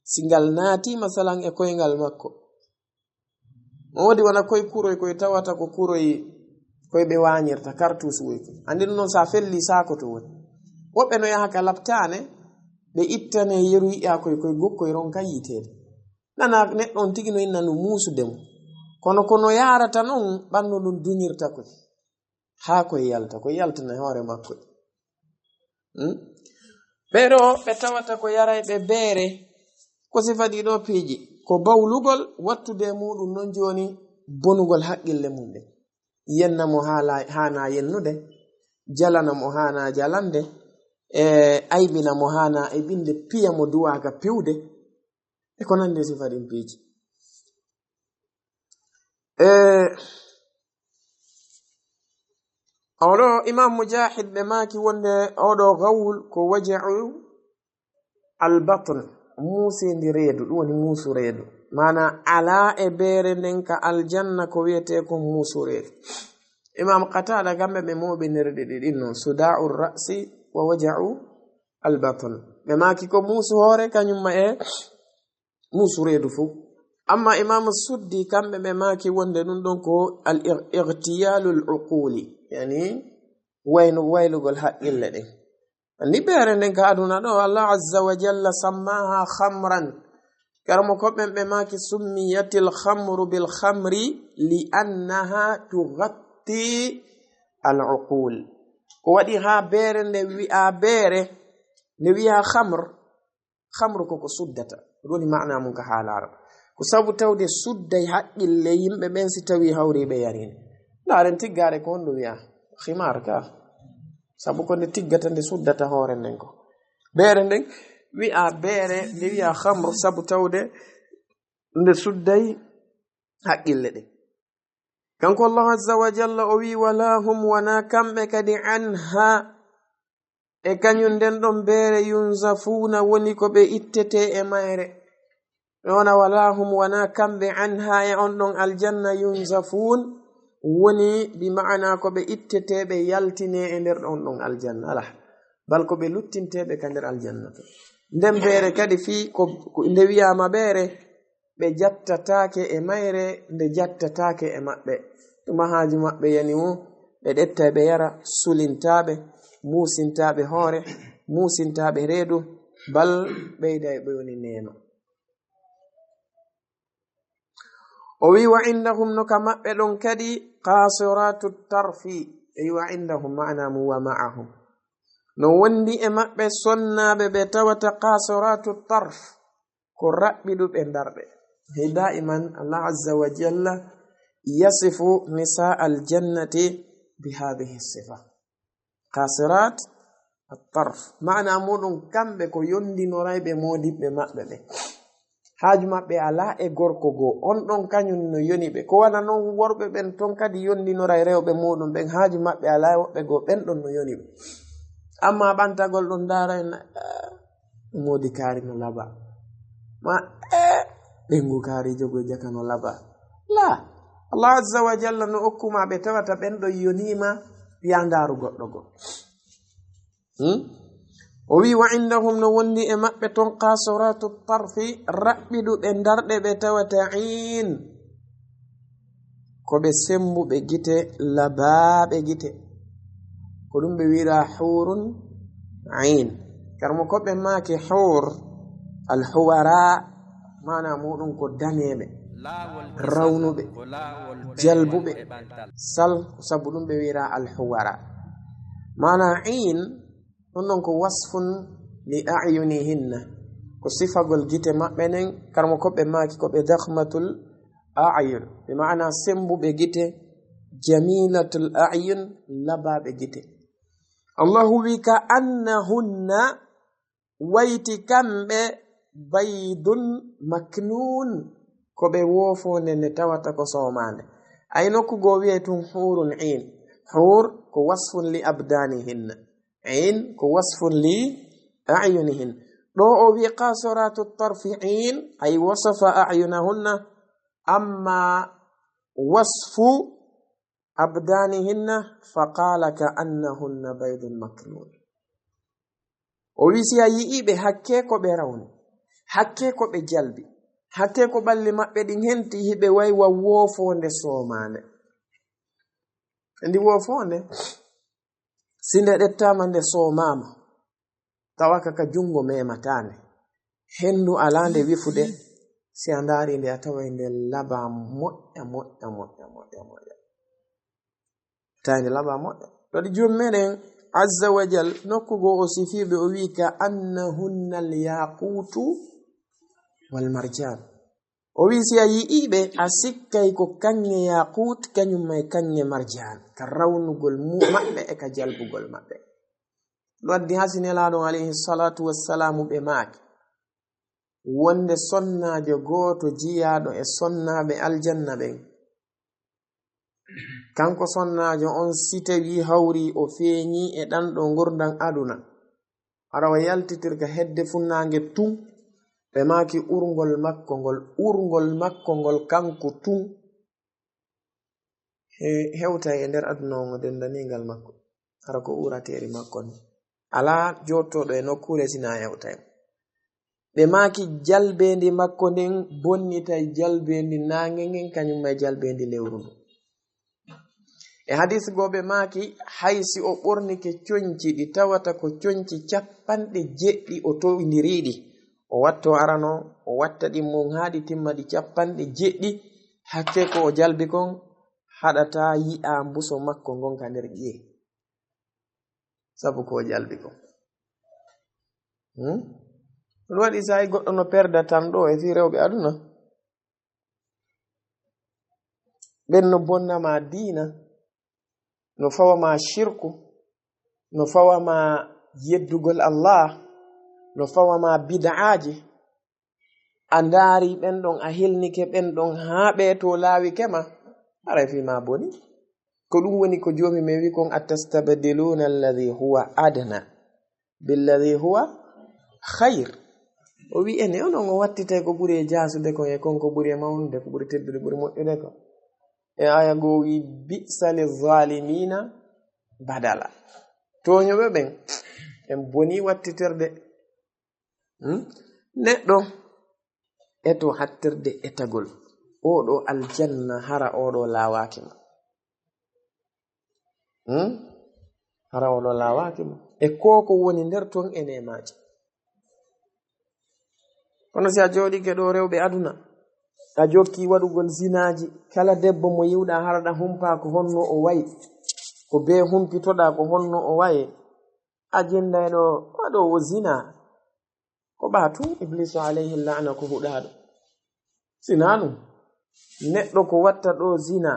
singal naati masalan e koyngal makko wodi wana koy kuroy koy tawata ko kuroy koy be wanyirta cartouche woyki andin non sa felli sako to woni wobbe no yaha ka laptane be ittane yeru ya koy gokkoy ron kayitede nana neddo on tigi no innanu musudem kono yarata non bandu dum dunyirta koy ha koy yalta na hore makko pero be tawata ko yaray be bere ko sifadi do piiji ko bawlugol wattude mudum non joni bonugol haqqille mumde yenna mo hana yennude jalana mo hana jalande aybina mo hana e binde piya mo duwaga piwde e ko nande sifadi piiji awlo imam mujahid be maki wonde odo gawul ko waja'u al-batn musi ndi reedu dum woni musu reedu mana ala e bere nden ka aljanna ko wiete ko musu reedu imam qatada gambe be mobe nerde didin non suda'ur ra'si wa waja'u al-batn be maki ko musu hore kanyum ma e musu reedu fu amma imam suddi kambe be maki wonde dum don ko al-ightiyalul uquli yani waylugol haqqille de andi bere nden ka aduna do Allah azza wa jalla sammaha khamran karmo ko be maki summiyatil khamru bil khamri li annaha tughatti al uqul ko wadi ha bere nde wi'a bere ne wi'a khamru ko suddata doni maana mun ka halara ko sabu tawde sudday haqqille yimbe ben si tawi hawri be yarin daren tiggare ko ndo wi'a khimar ka sabu ko ne tiggata nde suddata hore nden ko bere nden wi'a bere nde wi'a khamr sabu tawde nde sudday haqqille de kanko Allah azza wa jalla o wi wala hum wana kambe kadi anha e kanyun den don bere yunzafuna woni ko be ittete e mayre ona wala hum wana kambe anha e on don aljanna yunzafun woni bi maana ko be ittete be yaltine e nder don aljanna ala bal ko be luttintebe ka nder aljanna ndem bere kadi fi ko nde wiyama bere be jattataake e mayre nde jattataake e mabbe tuma haaji mabbe yani mo be detta be yara sulintabe musintabe hore musintabe reedu bal beyda be woni neema o wi wa indahum no ka mabbe don kadi qasiratu tarfi ay wa indahum ma'na mu wa ma'ahum no wondi e mabbe sonnabe be tawata qasiratu tarf ko rabbidu be darbe daiman Allah azza wa jalla yasifu nisa al-jannati bi hadhihi sifa qasirat at-tarf ma'na mudun kambe ko yondinoray be modibbe mabbe be haaju mabbe ala e gorko go on don kanyun no yoni be ko wana non worbe ben ton kadi yondinoray rewbe mudum ben haaju mabbe ala wobbe go ben don no yoni be amma bantagol don daray modi kari no laba ma bengu kari jogo jaka no laba la Allah azza wa jalla no okkuma be tawata ben do yonima yandaru goddo go o wi wa indahum no wondi e mabbe ton qasuratu tarfi rabbidu be darde be tawata in ko be sembu be gite lababe gite ko dum be wira hurun ain karmo koɓe maaki hur alhuwara mana muɗum ko daneɓe rawnuɓe jalbuɓe sal sabu ɗum ɓe wira alhuwara mana in ɗum ɗon ko wasfun li ayunihinna ko sifagol gite maɓɓe nen karmo koɓe maaki koɓe dahmatul ayun ɓe mana sembuɓe gite jamilatul ayun labaɓe gite allahu wi ka annahunna wayti kamɓe baydun maknun koɓe wofonde nde tawata ko somande ay nokkugo wiye tun hurun in hur ko wasfun li abdanihinna in ko wasfun li ayunihin ɗo o wi qasuratu tarfi in ay wasafa ayunahunna amma wasfu abdanihinna faqala ka annahunna baydun maknun o wi si a yi'iɓe hakke ko ɓe rawni hakke ko ɓe jalbi hakke ko ɓalli maɓɓe ɗin henti hiɓe waywa wofonde somande ndi wofonde si nde ɗettama nde somama tawaka ka jungo mematande hendu ala nde wifude si a ndari nde a tawai nde laba moƴƴa tawde laba moƴƴa ɗoɗi jom meɗen azza wa jal nokkugo o sifiɓe o wi ka annahunna alyaqutu wal marjan o wi si a yi'iɓe a sikkay ko kanŋe yaqut kañum may kanŋe marjan ka rawnugol maɓɓe e ka jalbugol maɓɓe ɗo addi hasinelaɗon alayhi salatu wassalamu ɓe maaki wonde sonnajo gooto jiyaɗo e sonnaɓe aljanna ɓen kanko sonnajo on si tawi hawri o feeñi e ɗanɗo gurdan aduna ara o yaltitirka hedde funnange tun ɓe maaki urgol makko ngol kanko tun hewta e nder aduna on o dendanigal makko hara ko urateri makko ni ala jottoɗo e nokkure sina hewta en ɓe maaki jalbendi makko nden bonnitay jalbendi nange ngen kañum may jalbendi lewru ndu e hadis goɓe maaki haysi o ɓornike coñci ɗi tawata ko coñci 90 o towidiriɗi o watto arano o watta ɗi mum haɗi timma ɗi 90 hakke ko o jalbi kon haɗata yi'a mbuso makko ngonka nder ƴiye sabu ko o jalbi kon ɗum waɗi sayi goɗɗo no perda tan ɗo e fi rewɓe aduna ɓen no bonnama diina no fawama shirku no fawama yeddugol Allah no fawama bid'aaji a ndaari ɓen ɗon a hilnike ɓen ɗon haa ɓe to laawi kema aray fima boni ko ɗum woni ko joomi mi wi kon attastabdiluna alladhi huwa adna billadhi huwa khayr o wi ene onon o wattitay ko ɓuri e jasude kon e kon ko ɓuri e mawnude ko ɓuri teddude ɓuri moƴƴude ko e aya goo wi bi'sa lizalimina badala toñoɓe ɓen en boni wattitirde neɗɗo eto hattirde etagol oɗo aljanna hara oɗo lawakima hara oɗo lawakima e koko woni nder ton e nemaji kono si a joɗike ɗo rewɓe aduna a jokki waɗugol zinaji kala debbo mo yiwɗa harɗa humpa ko honno o wayi ko be humpitoɗa ko honno o wayi a jindayɗo waɗo o zina ko ɓatu iblisu alayhi la'na ko huɗaɗo sina ɗum neɗɗo ko watta ɗo zina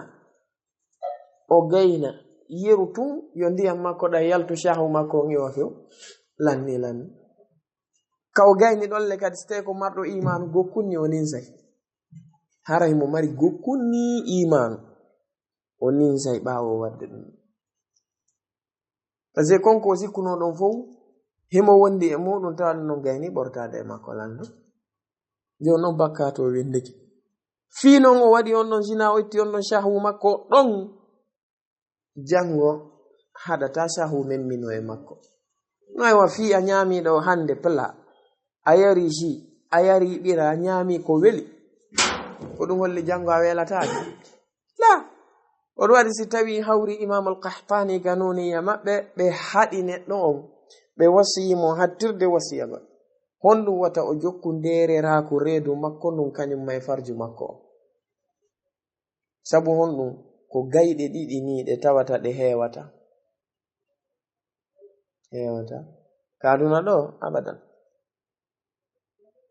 o gayna yeru tun yo ndiyam makko ɗa yaltu shahu makko on iwa few lanni ka o gayni ɗolle kadi so tawi ko marɗo imanu gokkunni o ninsay haray mo mari gokkunni imanu o ninsay ɓawo wadde ɗum par ce que konko sikkuno ɗon fof himo wondi e muɗum tawa ɗum non gayni ɓortade e makko lando joni noon bakkato windiki fii non o waɗi on ɗon sina o itti on ɗon shahwu makko ɗon jango haɗata shahwu memmino e makko no ewa fii a ñamiɗo hande pla a yari ji a yari ɓira a ñami ko weli ko ɗum holli jango a welatake la oɗo waɗi si tawi hawri imam al-Qahtani kanuniya maɓɓe ɓe haɗi neɗɗo on ɓe wasiyimo hattirde wasiya man honɗum wata o jokku ndereraku reedu makko ndum kañum may farju makko o sabu honɗum ko gayɗe ɗiɗi ni ɗe tawata ɗe heewata kaduna ɗo abadan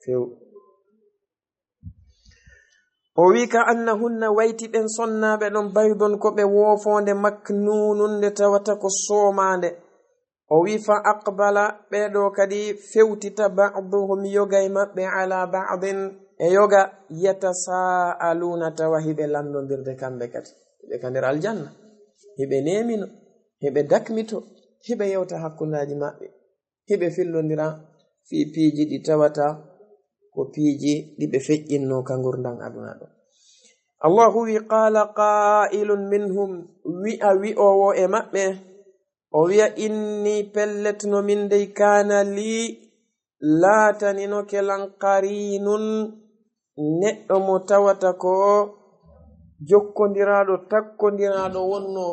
few o wi ka annahunna wayti ɗen sonnaɓe ɗon baydon ko ɓe woofonde maknunun nde tawata ko soomande o wi fa aqbala ɓeɗo kadi fewtita ba'duhum yoga e maɓɓe ala ba'din e yoga yatasaaluna tawa hiɓe landodirde kamɓe kadi hiɓe ka nder aljanna hiɓe nemino hiɓe dakmito hiɓe yewta hakkundaji maɓɓe hiɓe fillodira fi piiji ɗi tawata ko piiji ɗiɓe feƴƴinno ka gurdam aduna ɗo allahu wi qala qa'ilun minhum wi'a wi'owo e maɓɓe o wi'a inni pelletno min dey kana li laatanino kelan qarinun neɗɗo mo tawata ko jokkodiraɗo takkodiraɗo wonno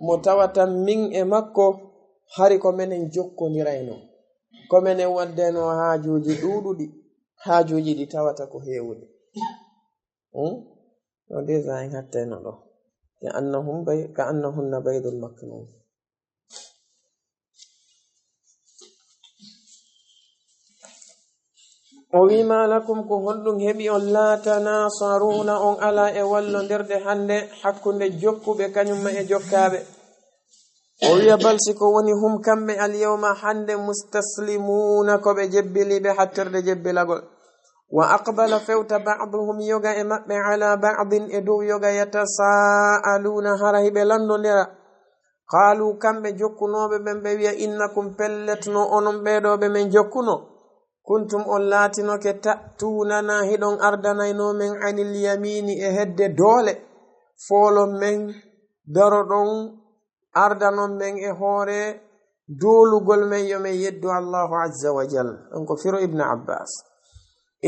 mo tawata min e makko hari ko menen jokkodirayno ko menen waddeno haajuji ɗuɗuɗi haajuji ɗi tawata ko heewude no déjà en hatteno ɗo ka annahunna baydul maknun o wima lakum ko honɗum heɓi on latanasaruna on ala e walloderde hande hakkunde jokkuɓe kañumma e jokkaɓe o wiya balsi ko woni hum kamɓe alyawma hande mustaslimuna koɓe jebbiliɓe hattirde jebbilagol wa aqbala fewta ba'duhum yoga e maɓɓe ala ba'din e dow yoga yatasaaluna hara hiɓe landodira qalu kamɓe jokkunoɓe ɓen ɓe wiya innakum pelletno onon ɓeɗoɓe men jokkuno kuntum on laatinoke ta'tunana hiɗon ardanayno men anil yamini e hedde doole foolon men daroɗon ardanon men e hoore doolugol men yo men yeddu allahu azza wa jal on ko firo ibne abbas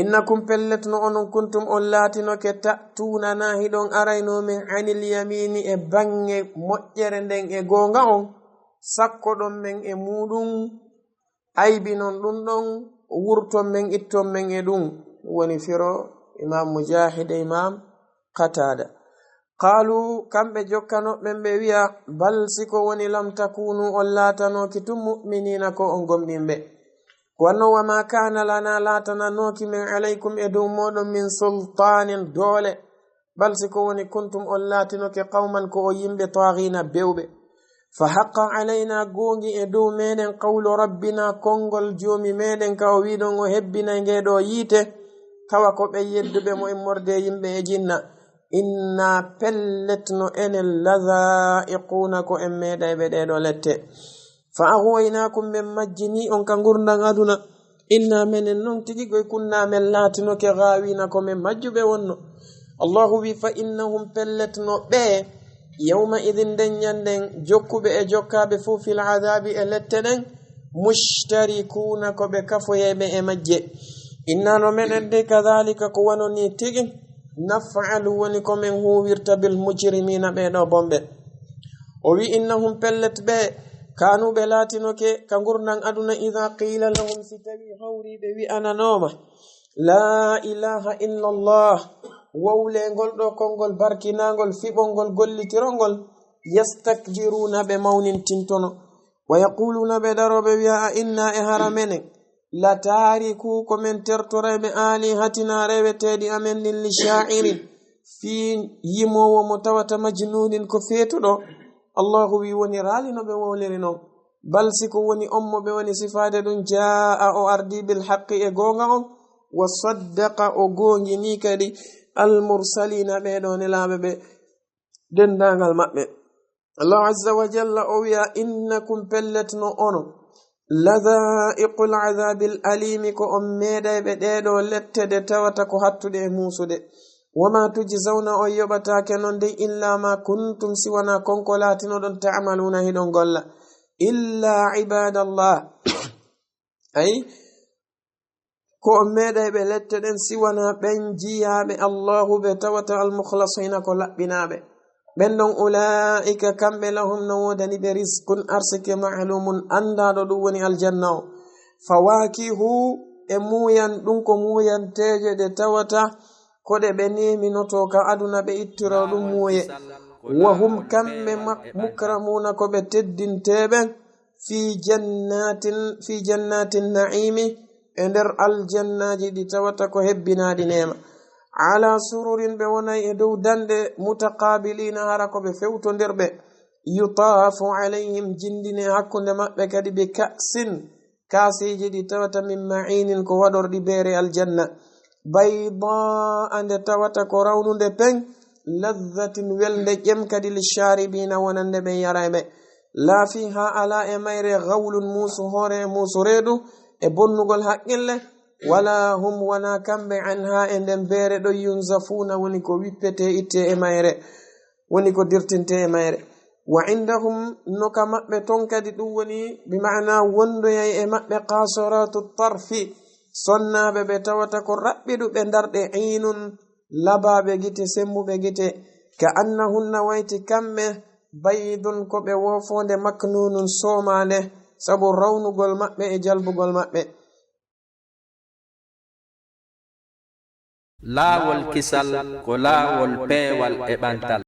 innakum pelletno onon kuntum on laatinoke ta'tunana hiɗon arayno men anil yamini e bange moƴƴere nden e gonga on sakkoɗon men e muɗum aybinon ɗum ɗon wurton men itton men e ɗum woni firo imam mujahid imam qatada qalu kamɓe jokkanoɓen ɓe wiya bal siko woni lam takunu on laatanoki tum mu'minina ko on gomɗinɓe wanno wama kana lana laatananoki men alaykum e dow moɗon min sultanin doole bal siko woni kuntum on laatinoke qawman ko o yimɓe taghina bewɓe fa haqqa alayna gongi e dow meɗen qawlu rabbina kongol joomi meɗen ka o wiɗon o hebbinay ngeɗo yiite tawa ko ɓe yedduɓe mo e morde yimɓe e jinna inna pelletno enen ladha'iquna ko en meeɗayɓe ɗeɗo lette fa aghwaynakum min majjini on ka gurdam aduna inna menen non tigi goy kunna men laatinoke gawina ko men majjuɓe wonno allahu wi fa innahum pelletno ɓe yawma idin den nyanden jokkuɓe e jokkaɓe fu fil adabi e lette ɗen mushtarikuna ko ɓe kafoyeɓe e majje innano menen de kadhalika ko wanoni tigi naf'alu woni ko men huwirta bil mujrimina ɓeɗo bomɓe o wi innahum pellet ɓe kanuɓe laatinoke ka gurdan aduna idha qila lahum si tawi hawriɓe wi'ananoma la ilaha illa allah wowlengol ɗo konngol barkinagol fiɓolngol gollitirongol yastakbiruna ɓe mawnintintono wa yaquluna ɓe daroɓe wiya a inna e hara menen la tariku ko men tertorayɓe alihatina reweteɗi amen ɗin li sha'irin fi yimowo mo tawata majnunin ko feetuɗo allahu wi woni raalino ɓe wowliri noon bal siko woni ommo ɓe woni sifade ɗum jaa o ardi bil haqqi e gonga on wa saddaqa o gongini kadi almursalina ɓeɗo nelaɓe ɓe dendagal maɓɓe allah azza wa jalla o wiya innakum pelletno ono ladha'iqul adhabil alimi ko on meeɗayɓe ɗeɗo lettede tawata ko hattude e musude wama tujzauna on yoɓatake non de illa ma kuntum siwana konko latinoɗon ta'maluna hiɗon golla illa ibadallah ay ko on meeɗayɓe lette ɗen siwana ɓen jiyaɓe allahu ɓe tawata almukhlasina ko laɓɓinaɓe ɓen ɗon ulaika kamɓe lahum no wodani ɓe risqun arsike ma'lumun andaɗo ɗum woni aljanna o fawakihu e muyan ɗum ko muyanteje ɗe tawata koɗe ɓe neminoto ka aduna ɓe ittiro ɗum muye wahum kamɓe mukramuna ko ɓe teddinteɓe fi jannatin na'imi e nder aljannaji ɗi tawata ko hebbinaɗi nema ala sururin ɓe wonay e dow dande mutaqabilina hara ko ɓe fewtodirɓe yutafu alayhim jindine hakkunde maɓɓe kadi bi ka'sin kasiji ɗi tawata min ma'inin ko waɗorɗi beere aljanna bayda ande tawata ko rawnude pen ladhatin welde ƴem kadi lisharibina wonande ɓe yarayɓe la fiha ala e mayre gawlun musu hoore e musu reedu e bonnugol haqqille wala hum wana kamɓe anha e nden beere ɗo yunzafuna woni ko wippete itte e mayre woni ko dirtinte e mayre wa indahum noka maɓɓe ton kadi ɗum woni bi ma'ana wondoyay e maɓɓe qasoratu tarfi sonnaɓe ɓe tawata ko raɓɓiɗuɓe darɗe inun labaɓe gite sembuɓe gite ka annahunna wayti kamɓe baydun ko ɓe wofonde maknunun somande sabu rawnugol maɓɓe e jalbugol maɓɓe laawol kisal ko laawol peewal e ɓantal